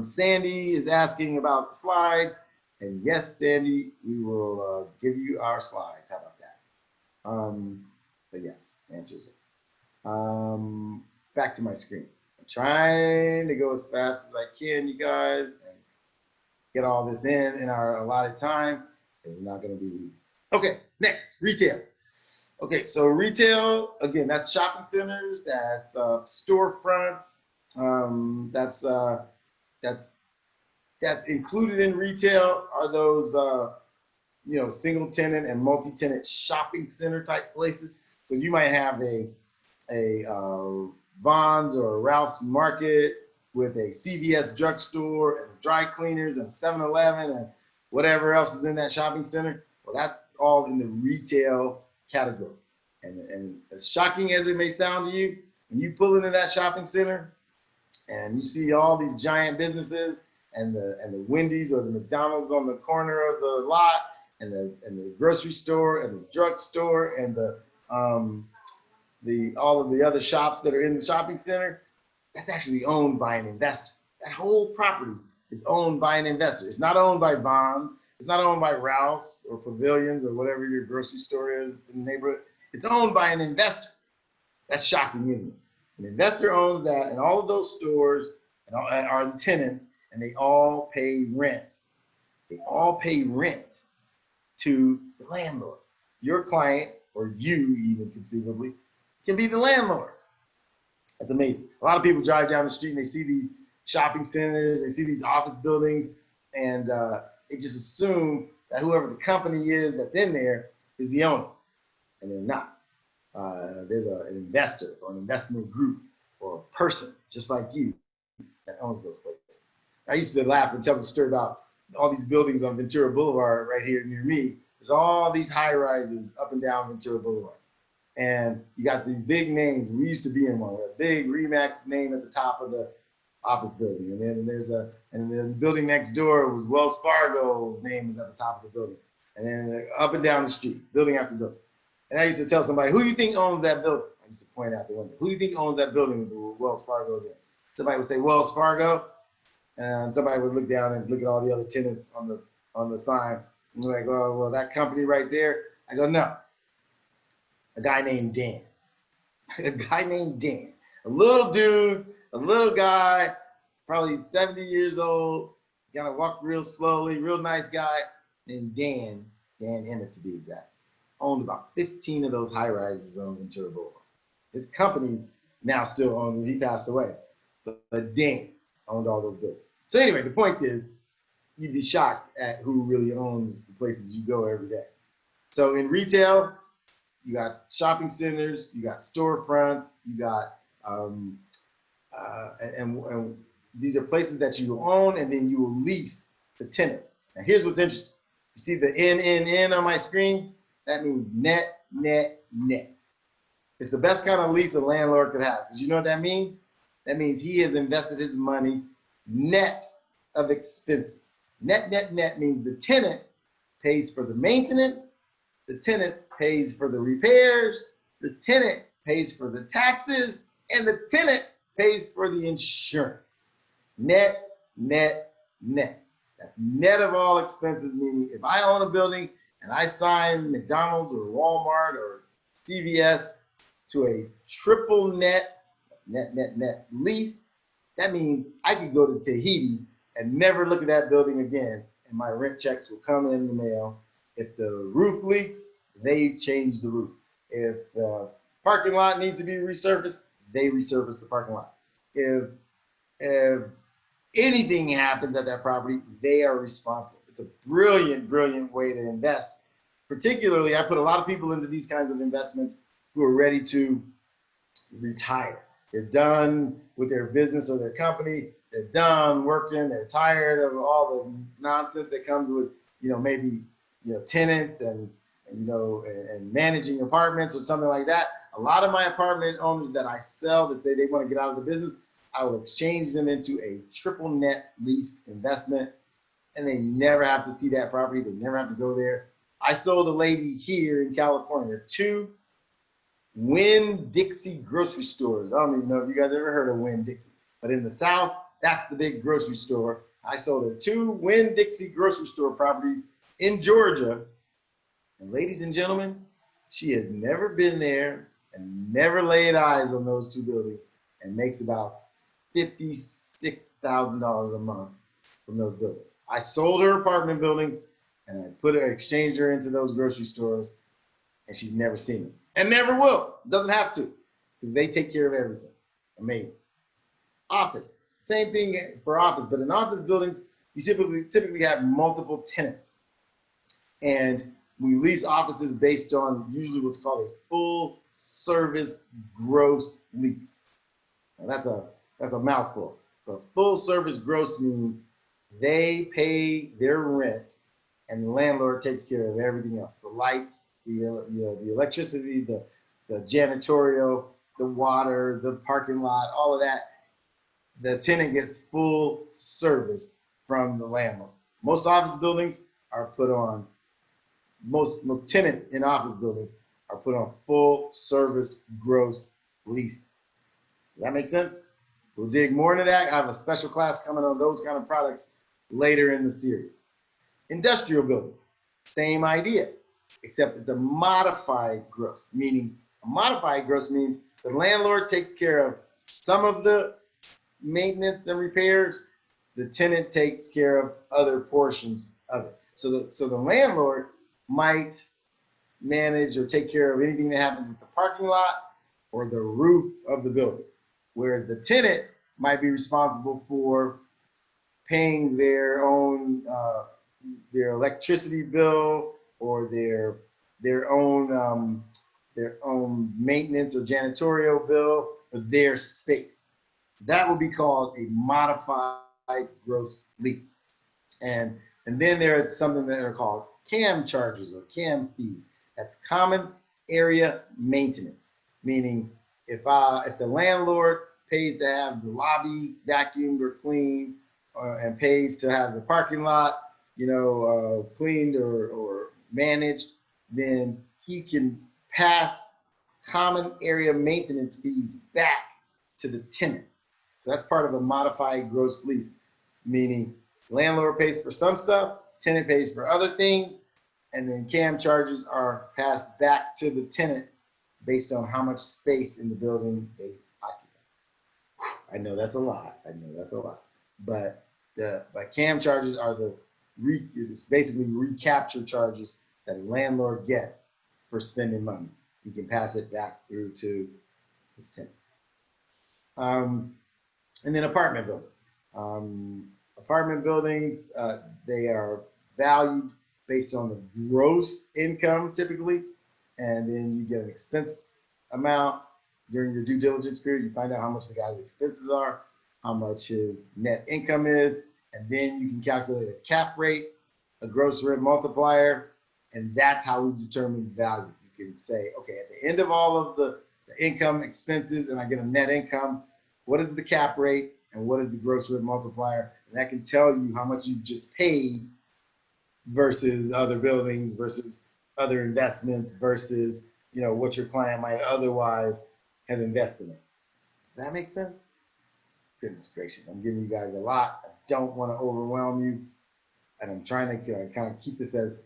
Sandy is asking about the slides. And yes, Sandy, we will give you our slides. How about that? But yes, answers it. Back to my screen. I'm trying to go as fast as I can, you guys, and get all this in our allotted time. It's not going to be easy. Okay, next, retail. Okay, so retail, again, that's shopping centers, that's storefronts, that's included in retail are those, you know, single tenant and multi-tenant shopping center type places. So you might have a Vons or a Ralph's Market with a CVS drugstore and dry cleaners and 7-Eleven and whatever else is in that shopping center. Well, that's all in the retail category. And as shocking as it may sound to you, when you pull into that shopping center and you see all these giant businesses and the Wendy's or the McDonald's on the corner of the lot and the grocery store and the drugstore and all of the other shops that are in the shopping center, that's actually owned by an investor. That whole property is owned by an investor. It's not owned by Vons. It's not owned by Ralph's or Pavilions or whatever your grocery store is in the neighborhood. It's owned by an investor. That's shocking, isn't it? An investor owns that, and all of those stores are the tenants, and they all pay rent. They all pay rent to the landlord. Your client, or you even conceivably, can be the landlord. That's amazing. A lot of people drive down the street and they see these shopping centers, they see these office buildings, and they just assume that whoever the company is that's in there is the owner, and they're not. There's an investor or an investment group or a person just like you that owns those places. I used to laugh and tell the story about all these buildings on Ventura Boulevard right here near me. There's all these high rises up and down Ventura Boulevard. And you got these big names. We used to be in one. A big Remax name at the top of the office building. And then and the building next door was Wells Fargo's name was at the top of the building. And then up and down the street, building after building. And I used to tell somebody, who do you think owns that building? I used to point out the window. Who do you think owns that building with Wells Fargo's in? Somebody would say Wells Fargo, and somebody would look down and look at all the other tenants on the sign. And they're like, oh, well, that company right there. I go, no, a guy named Dan. A guy named Dan. A little dude, a little guy, probably 70 years old, kind of walked real slowly, real nice guy, named Dan Emmett to be exact. Owned about 15 of those high rises on Ventura Boulevard. His company now still owns it. He passed away. But Dan owned all those buildings. So anyway, the point is, you'd be shocked at who really owns the places you go every day. So in retail, you got shopping centers, you got storefronts, you got, and these are places that you own and then you will lease to tenants. Now here's what's interesting. You see the N on my screen? That means net, net, net. It's the best kind of lease a landlord could have. Because you know what that means? That means he has invested his money net of expenses. Net, net, net means the tenant pays for the maintenance, the tenant pays for the repairs, the tenant pays for the taxes, and the tenant pays for the insurance. Net, net, net. That's net of all expenses, meaning if I own a building and I sign McDonald's or Walmart or CVS to a triple net lease, that means I could go to Tahiti and never look at that building again, and my rent checks will come in the mail. If the roof leaks, they change the roof. If the parking lot needs to be resurfaced, they resurface the parking lot. If anything happens at that property, they are responsible. It's a brilliant, brilliant way to invest. Particularly, I put a lot of people into these kinds of investments who are ready to retire. They're done with their business or their company. They're done working. They're tired of all the nonsense that comes with, maybe, tenants and managing apartments or something like that. A lot of my apartment owners that I sell that say they want to get out of the business, I will exchange them into a triple net leased investment, and they never have to see that property. They never have to go there. I sold a lady here in California 2 Winn-Dixie grocery stores. I don't even know if you guys ever heard of Winn-Dixie, but in the South, that's the big grocery store. I sold her 2 Winn-Dixie grocery store properties in Georgia. And ladies and gentlemen, she has never been there and never laid eyes on those 2 buildings and makes about $56,000 a month from those buildings. I sold her apartment buildings and I exchanged her into those grocery stores, and she's never seen them and never will. Doesn't have to, because they take care of everything. Amazing. Office, same thing for office, but in office buildings, you typically have multiple tenants, and we lease offices based on usually what's called a full service gross lease. Now that's a mouthful. But full service gross means they pay their rent and the landlord takes care of everything else. The lights, the electricity, the janitorial, the water, the parking lot, all of that. The tenant gets full service from the landlord. Most office buildings are put on, most tenants in office buildings are put on full service gross lease. Does that make sense? We'll dig more into that. I have a special class coming on those kind of products later in the series. Industrial buildings, same idea, except it's a modified gross, meaning a modified gross means the landlord takes care of some of the maintenance and repairs, the tenant takes care of other portions of it. So the landlord might manage or take care of anything that happens with the parking lot or the roof of the building, whereas the tenant might be responsible for paying their own their electricity bill or their own maintenance or janitorial bill for their space. That would be called a modified gross lease. And then there are something that are called CAM charges or CAM fees. That's common area maintenance, meaning if the landlord pays to have the lobby vacuumed or cleaned, and pays to have the parking lot, cleaned or managed, then he can pass common area maintenance fees back to the tenant. So that's part of a modified gross lease, meaning landlord pays for some stuff, tenant pays for other things, and then CAM charges are passed back to the tenant based on how much space in the building they occupy. I know that's a lot. But CAM charges are it's basically recapture charges that a landlord gets for spending money. He can pass it back through to his tenants. And then apartment buildings. Apartment buildings, they are valued based on the gross income typically, and then you get an expense amount during your due diligence period. You find out how much the guy's expenses are, how much his net income is, and then you can calculate a cap rate, a gross rent multiplier, and that's how we determine value. You can say, okay, at the end of all of the income expenses, and I get a net income, what is the cap rate and what is the gross rent multiplier? And that can tell you how much you just paid versus other buildings, versus other investments, versus what your client might otherwise have invested in. Does that make sense? Goodness gracious, I'm giving you guys a lot. I don't want to overwhelm you, and I'm trying to kind of keep this as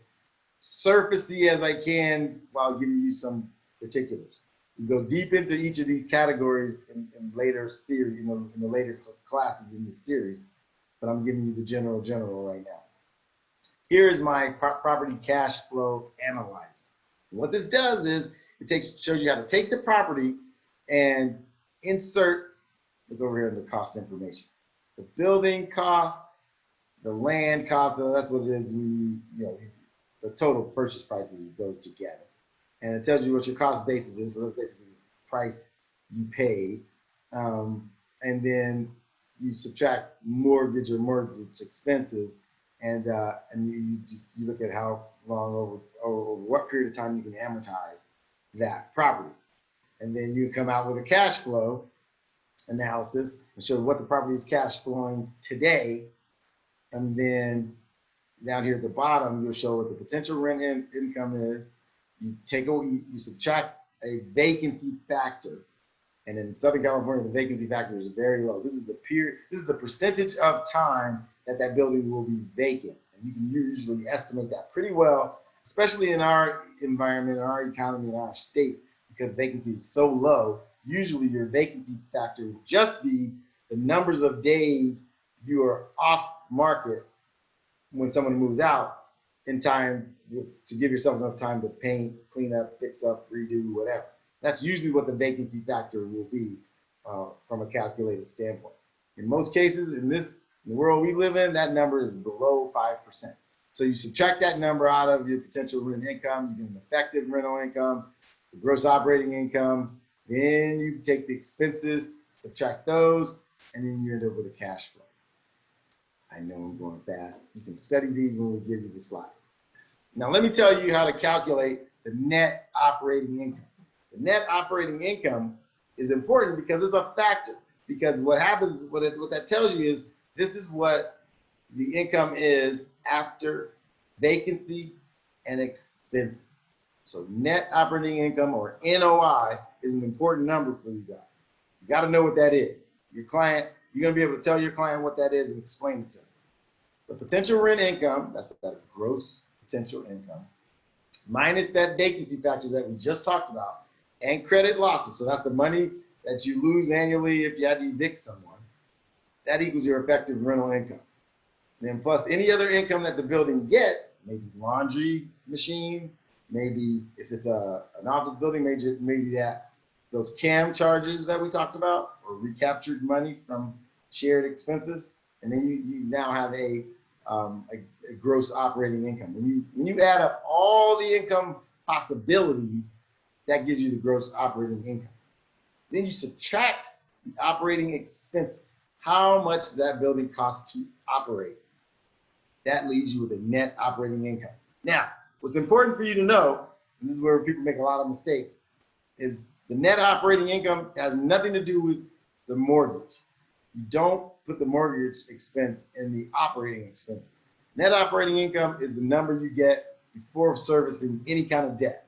surfacey as I can while giving you some particulars. We go deep into each of these categories in later series, in the later classes in this series, but I'm giving you the general right now. Here's my property cash flow analyzer. What this does is shows you how to take the property and insert, look over here in the cost information, the building cost, the land cost, that's what it is when the total purchase prices goes together. And it tells you what your cost basis is, so that's basically the price you pay. And then you subtract mortgage or mortgage expenses, and you look at how long over what period of time you can amortize that property. And then you come out with a cash flow analysis and show what the property is cash flowing today. And then down here at the bottom, you'll show what the potential rent income is. You subtract a vacancy factor. And in Southern California, the vacancy factor is very low. This is the percentage of time that building will be vacant. And you can usually estimate that pretty well, especially in our environment, our economy, in our state, because vacancy is so low. Usually your vacancy factor will just be the numbers of days you are off market when someone moves out in time to give yourself enough time to paint, clean up, fix up, redo, whatever. That's usually what the vacancy factor will be from a calculated standpoint. In most cases, in the world we live in, that number is below 5%. So you subtract that number out of your potential rent income, you get an effective rental income, the gross operating income, then you take the expenses, subtract those, and then you end up with a cash flow. I know I'm going fast. You can study these when we give you the slide. Now let me tell you how to calculate the net operating income. The net operating income is important because it's a factor. Because what happens, what that tells you is this is what the income is after vacancy and expenses. So net operating income, or NOI, is an important number for you guys. You got to know what that is. Your client, you're going to be able to tell your client what that is and explain it to them. The potential rent income, that's that gross potential income, minus that vacancy factor that we just talked about, and credit losses. So that's the money that you lose annually if you had to evict someone. That equals your effective rental income. And then plus any other income that the building gets, maybe laundry machines, maybe if it's an office building, maybe that those CAM charges that we talked about, or recaptured money from shared expenses, and then you now have a gross operating income. When you add up all the income possibilities, that gives you the gross operating income. Then you subtract the operating expenses. How much that building costs to operate. That leaves you with a net operating income. Now, what's important for you to know, and this is where people make a lot of mistakes, is the net operating income has nothing to do with the mortgage. You don't put the mortgage expense in the operating expenses. Net operating income is the number you get before servicing any kind of debt.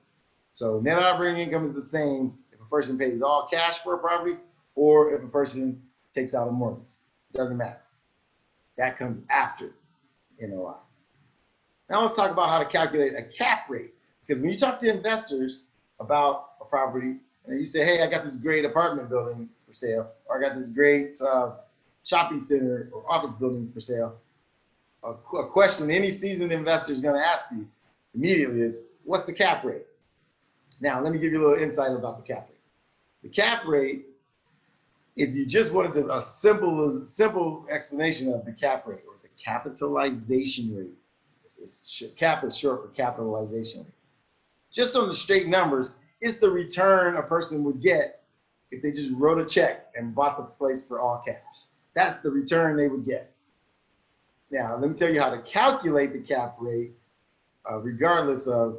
So net operating income is the same if a person pays all cash for a property or if a person takes out a mortgage. It doesn't matter. That comes after NOI. Now let's talk about how to calculate a cap rate. Because when you talk to investors about a property and you say, hey, I got this great apartment building for sale, or I got this great shopping center or office building for sale, a question any seasoned investor is going to ask you immediately is, what's the cap rate? Now, let me give you a little insight about the cap rate. The cap rate, if you just wanted to, a simple explanation of the cap rate or the capitalization rate, cap is short for capitalization rate. Just on the straight numbers, it's the return a person would get if they just wrote a check and bought the place for all cash. That's the return they would get. Now, let me tell you how to calculate the cap rate, regardless of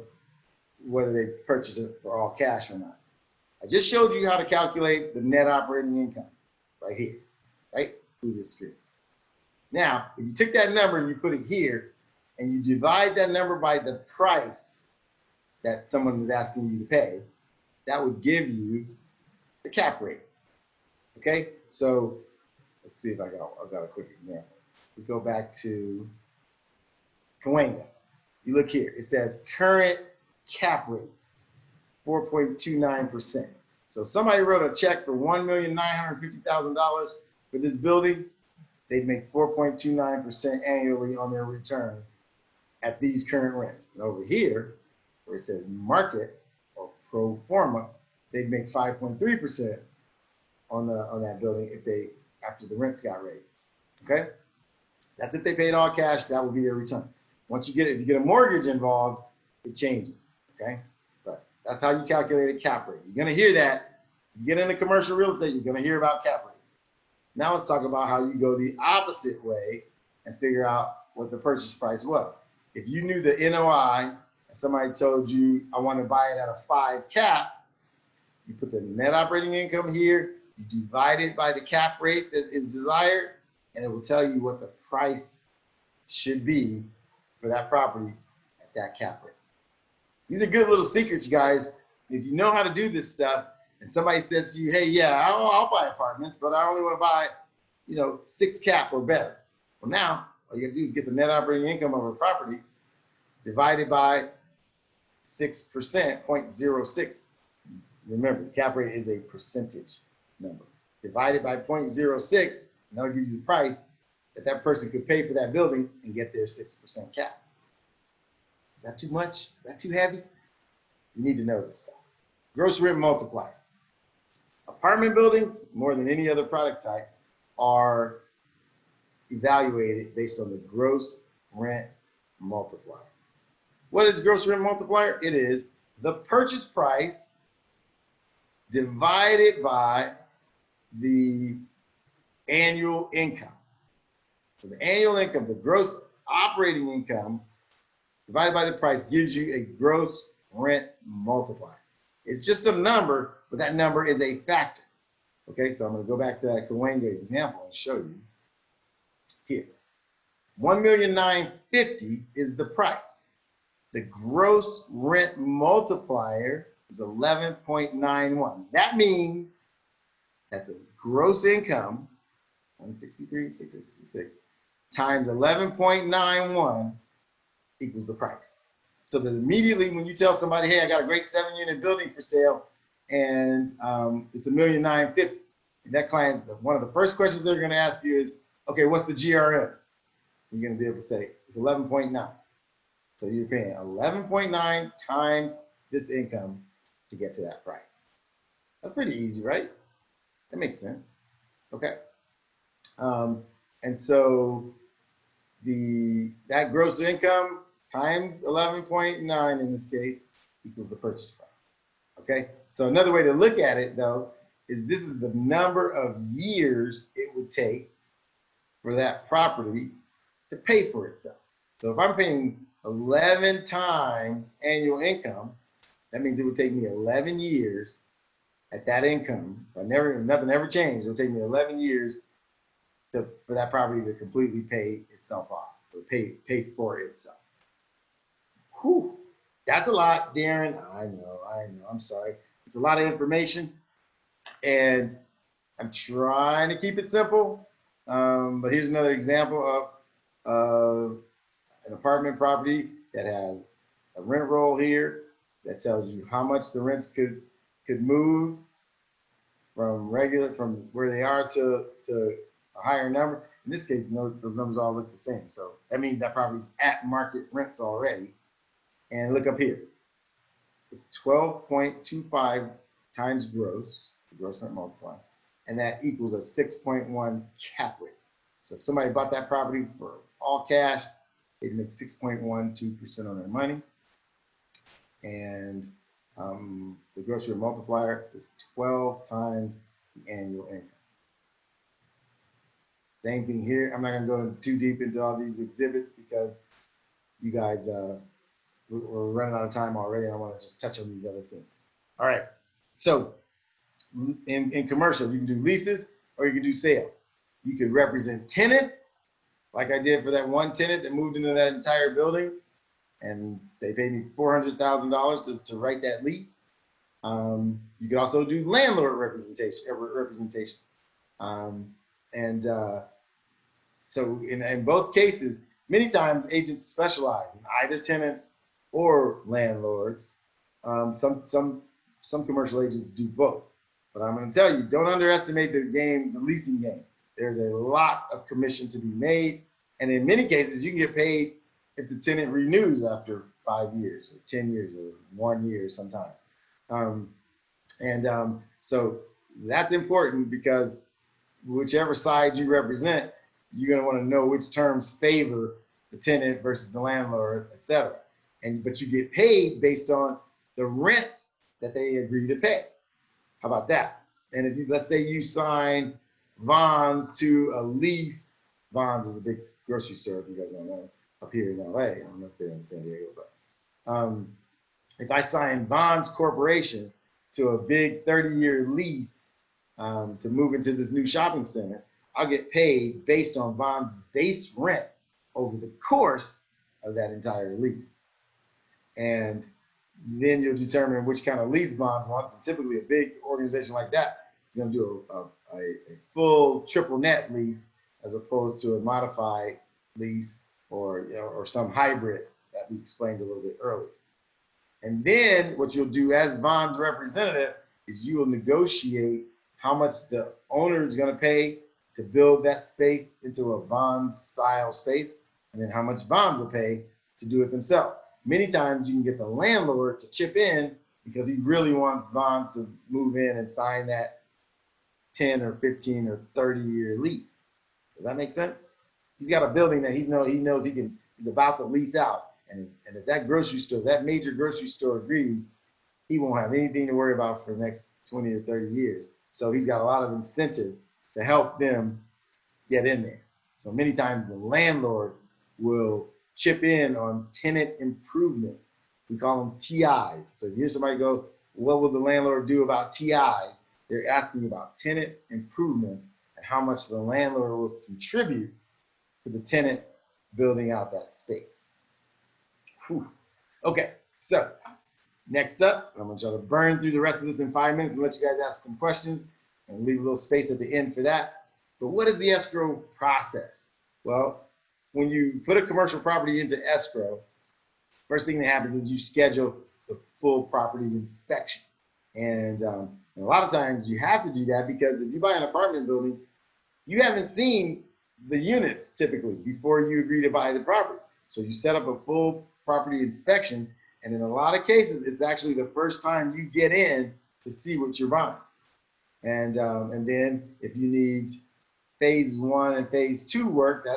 whether they purchase it for all cash or not. I just showed you how to calculate the net operating income right here, right through this screen. Now, if you took that number and you put it here, and you divide that number by the price that someone was asking you to pay, that would give you the cap rate. Okay, so let's see if I got a quick example. We go back to Cahuenga. You look here, it says current cap rate, 4.29%. So if somebody wrote a check for $1,950,000 for this building, they'd make 4.29% annually on their return at these current rents. And over here, where it says market or pro forma, they'd make 5.3% on that building after the rents got raised. Okay? That's if they paid all cash, that would be their return. If you get a mortgage involved, it changes. Okay? But that's how you calculate a cap rate. You're gonna hear that. You get into commercial real estate, you're gonna hear about cap rates. Now let's talk about how you go the opposite way and figure out what the purchase price was. If you knew the NOI and somebody told you, I want to buy it at a 5 cap, you put the net operating income here, you divide it by the cap rate that is desired, and it will tell you what the price should be for that property at that cap rate. These are good little secrets, you guys. If you know how to do this stuff, and somebody says to you, hey, yeah, I'll buy apartments, but I only want to buy, 6 cap or better. Well, now, all you got to do is get the net operating income of a property divided by 6%, 0.06. Remember, the cap rate is a percentage number. Divided by 0.06, and that'll give you the price that person could pay for that building and get their 6% cap. Is that too much? Is that too heavy? You need to know this stuff. Gross rent multiplier. Apartment buildings, more than any other product type, are evaluated based on the gross rent multiplier. What is gross rent multiplier? It is the purchase price divided by the annual income. So the annual income, the gross operating income divided by the price gives you a gross rent multiplier. It's just a number, but that number is a factor. Okay, so I'm going to go back to that Cahuenga example and show you here. $1,950,000 is the price. The gross rent multiplier is 11.91. That means that the gross income, 163,666, times 11.91 equals the price. So that immediately when you tell somebody, hey, I got a great 7-unit building for sale, and it's $1,950,000, that client, one of the first questions they're going to ask you is, okay, what's the GRM? You're going to be able to say it's 11.9. So you're paying 11.9 times this income to get to that price. That's pretty easy, right? That makes sense. Okay. And so that gross income times 11.9 in this case equals the purchase price. Okay. So another way to look at it though is this is the number of years it would take for that property to pay for itself. So if I'm paying 11 times annual income, that means it would take me 11 years at that income, but nothing ever changed, it'll take me 11 years for that property to completely pay itself off, or pay for itself. Whew, that's a lot, Darren. I know, I'm sorry. It's a lot of information, and I'm trying to keep it simple. But here's another example of an apartment property that has a rent roll here that tells you how much the rents could move from where they are to a higher number. In this case, those numbers all look the same. So that means that property's at market rents already. And look up here. It's 12.25 times gross, the gross rent multiplier, and that equals a 6.1 cap rate. So if somebody bought that property for all cash, they'd make 6.12% on their money. And the gross rent multiplier is 12 times the annual income. Same thing here. I'm not going to go too deep into all these exhibits because you guys, we're running out of time already. I want to just touch on these other things. All right. So in commercial, you can do leases or you can do sales. You could represent tenants, like I did for that one tenant that moved into that entire building, and they paid me $400,000 to write that lease. You could also do landlord representation. So in both cases, many times agents specialize in either tenants or landlords. Some commercial agents do both. But I'm going to tell you, don't underestimate the leasing game. There's a lot of commission to be made. And in many cases, you can get paid if the tenant renews after 5 years or 10 years or 1 year sometimes. So that's important because whichever side you represent, you're going to want to know which terms favor the tenant versus the landlord, etc. But you get paid based on the rent that they agree to pay. How about that? And if let's say you sign Vons to a lease. Vons is a big grocery store, if you guys don't know, up here in LA. I don't know if they're in San Diego, but if I sign Vons Corporation to a big 30-year lease to move into this new shopping center, I'll get paid based on Vons' base rent over the course of that entire lease. And then you'll determine which kind of lease Vons wants. And typically, a big organization like that is going to do a full triple net lease as opposed to a modified lease or some hybrid that we explained a little bit earlier. And then what you'll do as Vons representative is you will negotiate how much the owner is going to pay to build that space into a Vons style space, and then how much Vons will pay to do it themselves. Many times you can get the landlord to chip in because he really wants Vons to move in and sign that 10 or 15 or 30-year lease. Does that make sense? He's got a building that he knows he's about to lease out. And if that grocery store, that major grocery store agrees, he won't have anything to worry about for the next 20 or 30 years. So he's got a lot of incentive to help them get in there. So many times the landlord will chip in on tenant improvement. We call them TIs. So if you hear somebody go, what will the landlord do about TIs? They're asking about tenant improvement and how much the landlord will contribute to the tenant building out that space. Whew. Okay, so next up, I'm going to try to burn through the rest of this in 5 minutes and let you guys ask some questions and leave a little space at the end for that. But what is the escrow process? Well, when you put a commercial property into escrow, first thing that happens is you schedule the full property inspection. And a lot of times you have to do that because if you buy an apartment building, you haven't seen the units typically before you agree to buy the property. So you set up a full property inspection, and in a lot of cases, it's actually the first time you get in to see what you're buying. And then if you need phase 1 and phase 2 work,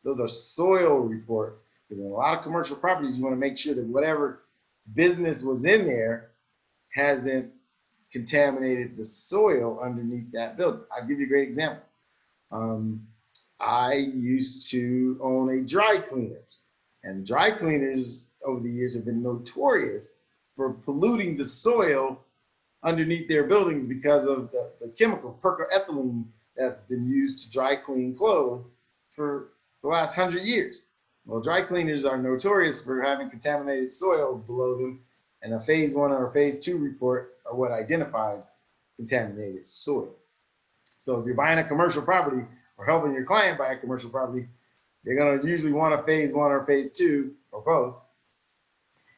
those are soil reports. Because in a lot of commercial properties, you want to make sure that whatever business was in there hasn't contaminated the soil underneath that building. I'll give you a great example. I used to own a dry cleaners, and dry cleaners over the years have been notorious for polluting the soil underneath their buildings because of the chemical perchlorethylene that's been used to dry clean clothes for the last 100 years. Well, dry cleaners are notorious for having contaminated soil below them, and a phase 1 or a phase 2 report are what identifies contaminated soil. So if you're buying a commercial property or helping your client buy a commercial property, they're going to usually want a phase 1 or phase 2 or both.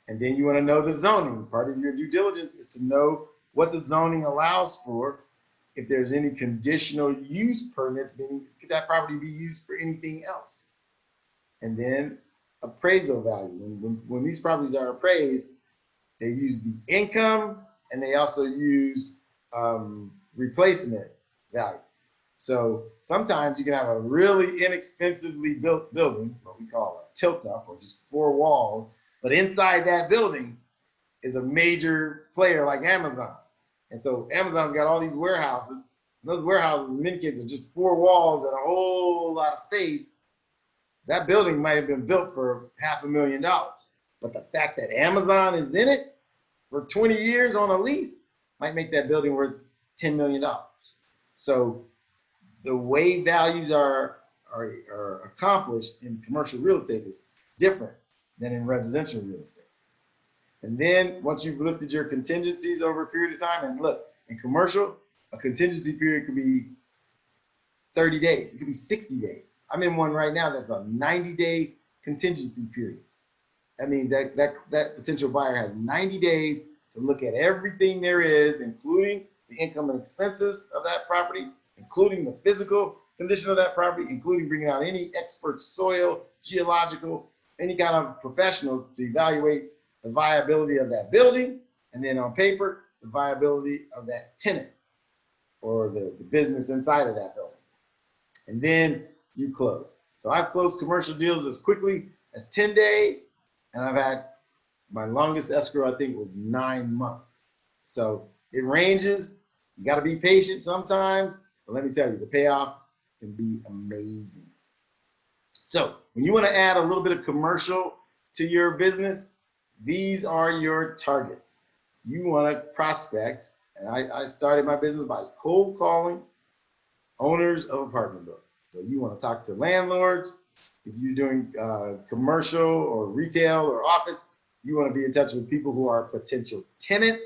And then you want to know the zoning. Part of your due diligence is to know what the zoning allows for. If there's any conditional use permits, meaning could that property be used for anything else? And then appraisal value. When these properties are appraised, they use the income and they also use replacement value. So sometimes you can have a really inexpensively built building, what we call a tilt up or just 4 walls, but inside that building is a major player like Amazon. And so Amazon's got all these warehouses. And those warehouses, in many cases, are just 4 walls and a whole lot of space. That building might have been built for $500,000. But the fact that Amazon is in it for 20 years on a lease might make that building worth $10 million. So the way values are accomplished in commercial real estate is different than in residential real estate. And then once you've looked at your contingencies over a period of time, and look, in commercial, a contingency period could be 30 days. It could be 60 days. I'm in one right now that's a 90-day contingency period. That means that potential buyer has 90 days to look at everything there is, including the income and expenses of that property, including the physical condition of that property, including bringing out any expert soil, geological, any kind of professionals to evaluate the viability of that building, and then on paper, the viability of that tenant or the business inside of that building. And then you close. So I've closed commercial deals as quickly as 10 days, and I've had my longest escrow, I think, was 9 months. So it ranges. You got to be patient sometimes, but let me tell you, the payoff can be amazing. So when you want to add a little bit of commercial to your business, these are your targets. You want to prospect, and I started my business by cold calling owners of apartment buildings. So you want to talk to landlords. If you're doing commercial or retail or office, you want to be in touch with people who are potential tenants,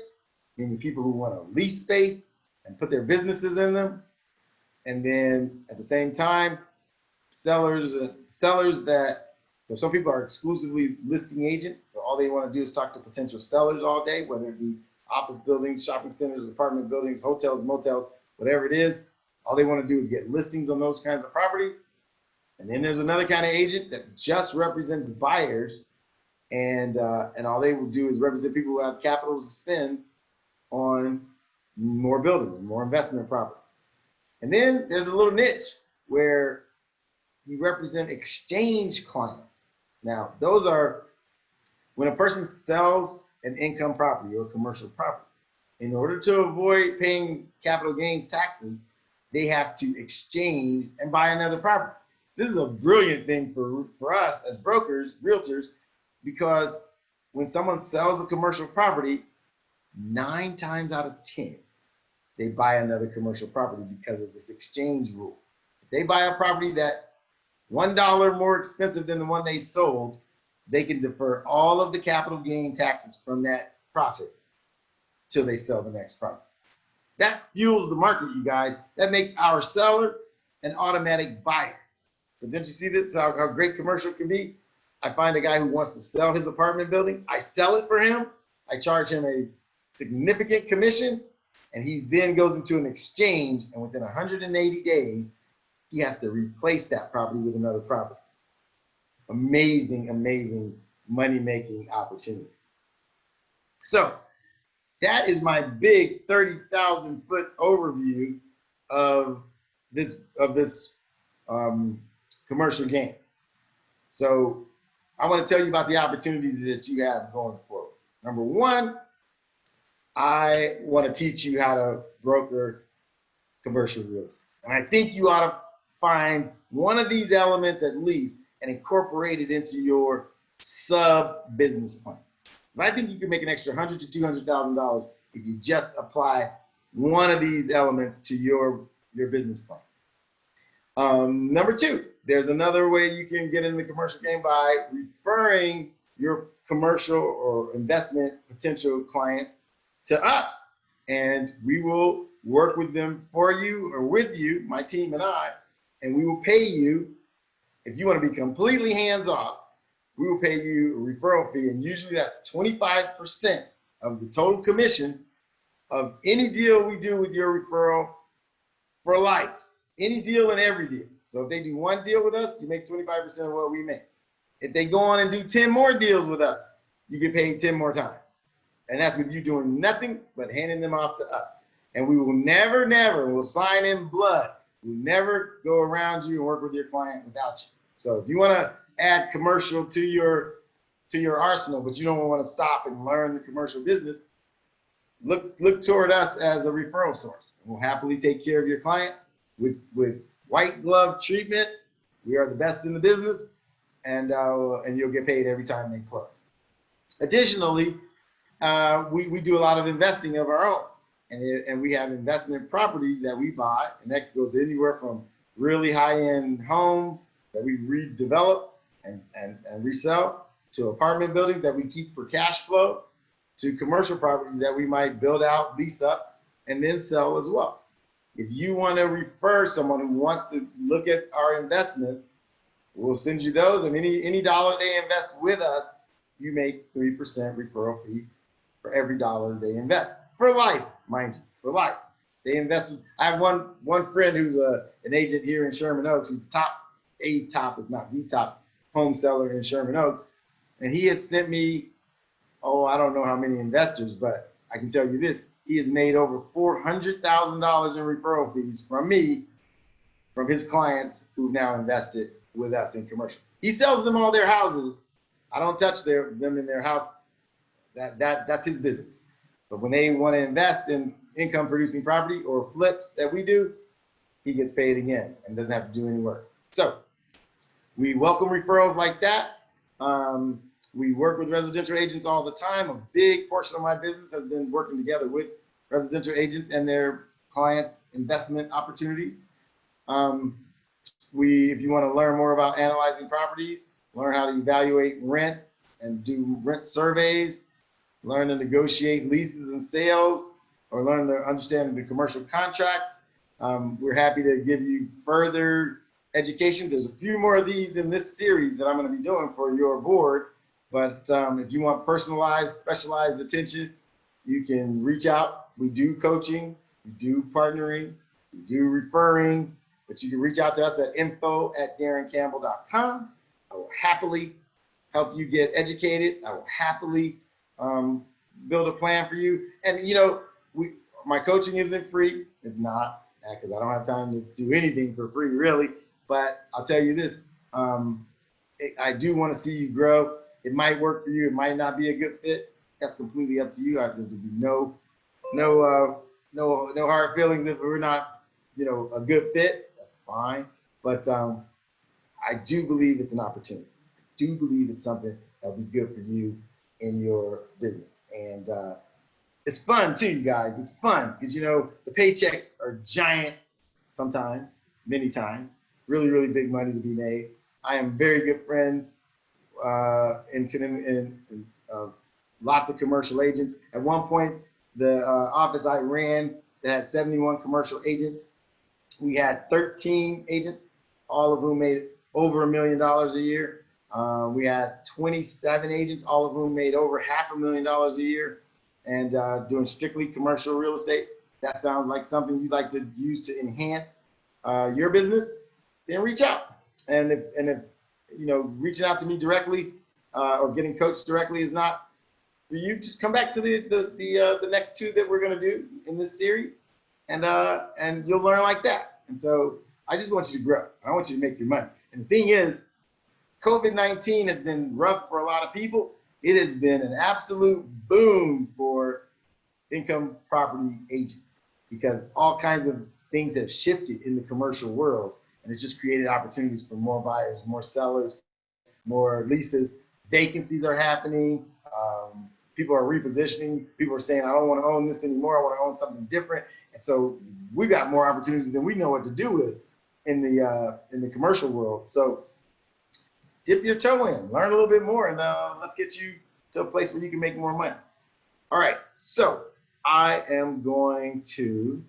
meaning people who want to lease space and put their businesses in them. And then at the same time, sellers that, so some people are exclusively listing agents. So all they want to do is talk to potential sellers all day, whether it be office buildings, shopping centers, apartment buildings, hotels, motels, whatever it is. All they want to do is get listings on those kinds of property. And then there's another kind of agent that just represents buyers, and all they will do is represent people who have capital to spend on more buildings, more investment property. And then there's a little niche where you represent exchange clients. Now, those are when a person sells an income property or commercial property. In order to avoid paying capital gains taxes, they have to exchange and buy another property. This is a brilliant thing for us as brokers, realtors, because when someone sells a commercial property, 9 times out of 10, they buy another commercial property because of this exchange rule. If they buy a property that's $1 more expensive than the one they sold, they can defer all of the capital gain taxes from that profit till they sell the next property. That fuels the market, you guys. That makes our seller an automatic buyer. So don't you see this, how great commercial can be? I find a guy who wants to sell his apartment building. I sell it for him. I charge him a significant commission, and he then goes into an exchange, and within 180 days, he has to replace that property with another property. Amazing, amazing money-making opportunity. So that is my big 30,000-foot overview of this commercial game. So I want to tell you about the opportunities that you have going forward. Number one, I want to teach you how to broker commercial real estate. And I think you ought to find one of these elements at least and incorporate it into your sub business plan. I think you can make an extra $100,000 to $200,000 if you just apply one of these elements to your business plan. Number two, there's another way you can get in the commercial game by referring your commercial or investment potential clients to us. And we will work with them for you or with you, my team and I, and we will pay you. If you want to be completely hands off, we will pay you a referral fee. And usually that's 25% of the total commission of any deal we do with your referral for life. Any deal and every deal. So if they do one deal with us, you make 25% of what we make. If they go on and do 10 more deals with us, you get paid 10 more times. And that's with you doing nothing but handing them off to us. And we will never, we'll sign in blood. We'll never go around you and work with your client without you. So if you want to add commercial to your arsenal, but you don't want to stop and learn the commercial business, look toward us as a referral source. We'll happily take care of your client with white glove treatment. We are the best in the business, and you'll get paid every time they close. Additionally, we do a lot of investing of our own, and we have investment properties that we buy, and that goes anywhere from really high-end homes that we redevelop and resell, to apartment buildings that we keep for cash flow, to commercial properties that we might build out, lease up, and then sell as well. If you want to refer someone who wants to look at our investments, we'll send you those, and any dollar they invest with us, you make 3% referral fee for every dollar they invest. For life, mind you, for life. They invest. I have one friend who's an agent here in Sherman Oaks. He's if not the top home seller in Sherman Oaks. And he has sent me, I don't know how many investors, but I can tell you this. He has made over $400,000 in referral fees from me, from his clients who've now invested with us in commercial. He sells them all their houses. I don't touch them in their house. That's his business. But when they want to invest in income producing property or flips that we do, he gets paid again and doesn't have to do any work. So we welcome referrals like that. We work with residential agents all the time. A big portion of my business has been working together with residential agents and their clients' investment opportunities. If you want to learn more about analyzing properties, learn how to evaluate rents and do rent surveys, learn to negotiate leases and sales, or learn to understand the commercial contracts, we're happy to give you further education. There's a few more of these in this series that I'm going to be doing for your board. But if you want personalized, specialized attention, you can reach out. We do coaching, we do partnering, we do referring, but you can reach out to us at info@daroncampbell.com. I will happily help you get educated. I will happily build a plan for you. And my coaching isn't free. It's not, because I don't have time to do anything for free, really. But I'll tell you this, I do want to see you grow. It might work for you. It might not be a good fit. That's completely up to you. There'll be no hard feelings if we're not, a good fit. That's fine. But I do believe it's an opportunity. I do believe it's something that'll be good for you in your business. And it's fun too, you guys. It's fun because the paychecks are giant sometimes, many times. Really, really big money to be made. I am very good friends in lots of commercial agents. At one point, the office I ran that had 71 commercial agents, we had 13 agents, all of whom made over $1 million a year. We had 27 agents, all of whom made over $500,000 a year, and doing strictly commercial real estate. That sounds like something you'd like to use to enhance your business, then reach out. And if reaching out to me directly or getting coached directly is not for you, just come back to the next two that we're going to do in this series, and you'll learn like that. And so I just want you to grow. I want you to make your money. And the thing is, COVID-19 has been rough for a lot of people. It has been an absolute boom for income property agents because all kinds of things have shifted in the commercial world, and it's just created opportunities for more buyers, more sellers, more leases. Vacancies are happening. People are repositioning. People are saying, I don't want to own this anymore. I want to own something different. And so we got more opportunities than we know what to do with in the commercial world. So dip your toe in, learn a little bit more, and let's get you to a place where you can make more money. All right, so I'm going to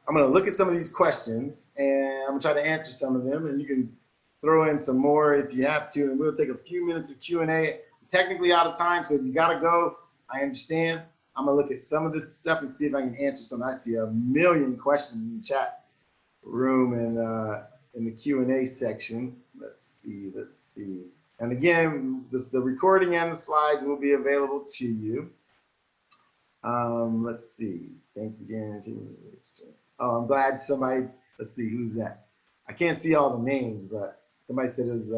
look at some of these questions, and I'm gonna try to answer some of them, and you can throw in some more if you have to, and we'll take a few minutes of Q&A. Technically out of time, so if you gotta go, I understand. I'm gonna look at some of this stuff and see if I can answer some. I see a million questions in the chat room and in the Q&A section. Let's see. And again, the recording and the slides will be available to you. Let's see. Thank you, Darren. Oh, I'm glad somebody, let's see, who's that? I can't see all the names, but somebody said it was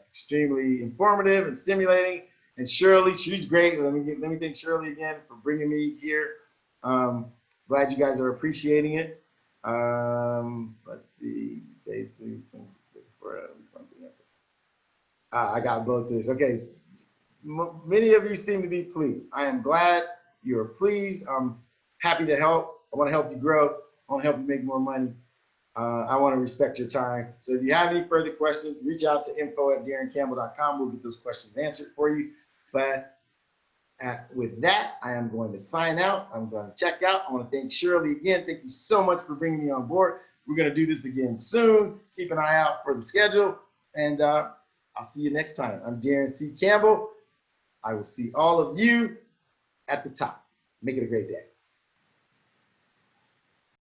extremely informative and stimulating. And Shirley, she's great. Let me thank Shirley again for bringing me here. Glad you guys are appreciating it. Let's see. Basically, for at least one thing. I got both of these. Okay. Many of you seem to be pleased. I am glad you're pleased. I'm happy to help. I want to help you grow. I want to help you make more money. I want to respect your time. So if you have any further questions, reach out to info@daroncampbell.com. We'll get those questions answered for you. But with that, I am going to sign out. I'm going to check out. I want to thank Shirley again. Thank you so much for bringing me on board. We're going to do this again soon. Keep an eye out for the schedule. And I'll see you next time. I'm Daron C. Campbell. I will see all of you at the top. Make it a great day.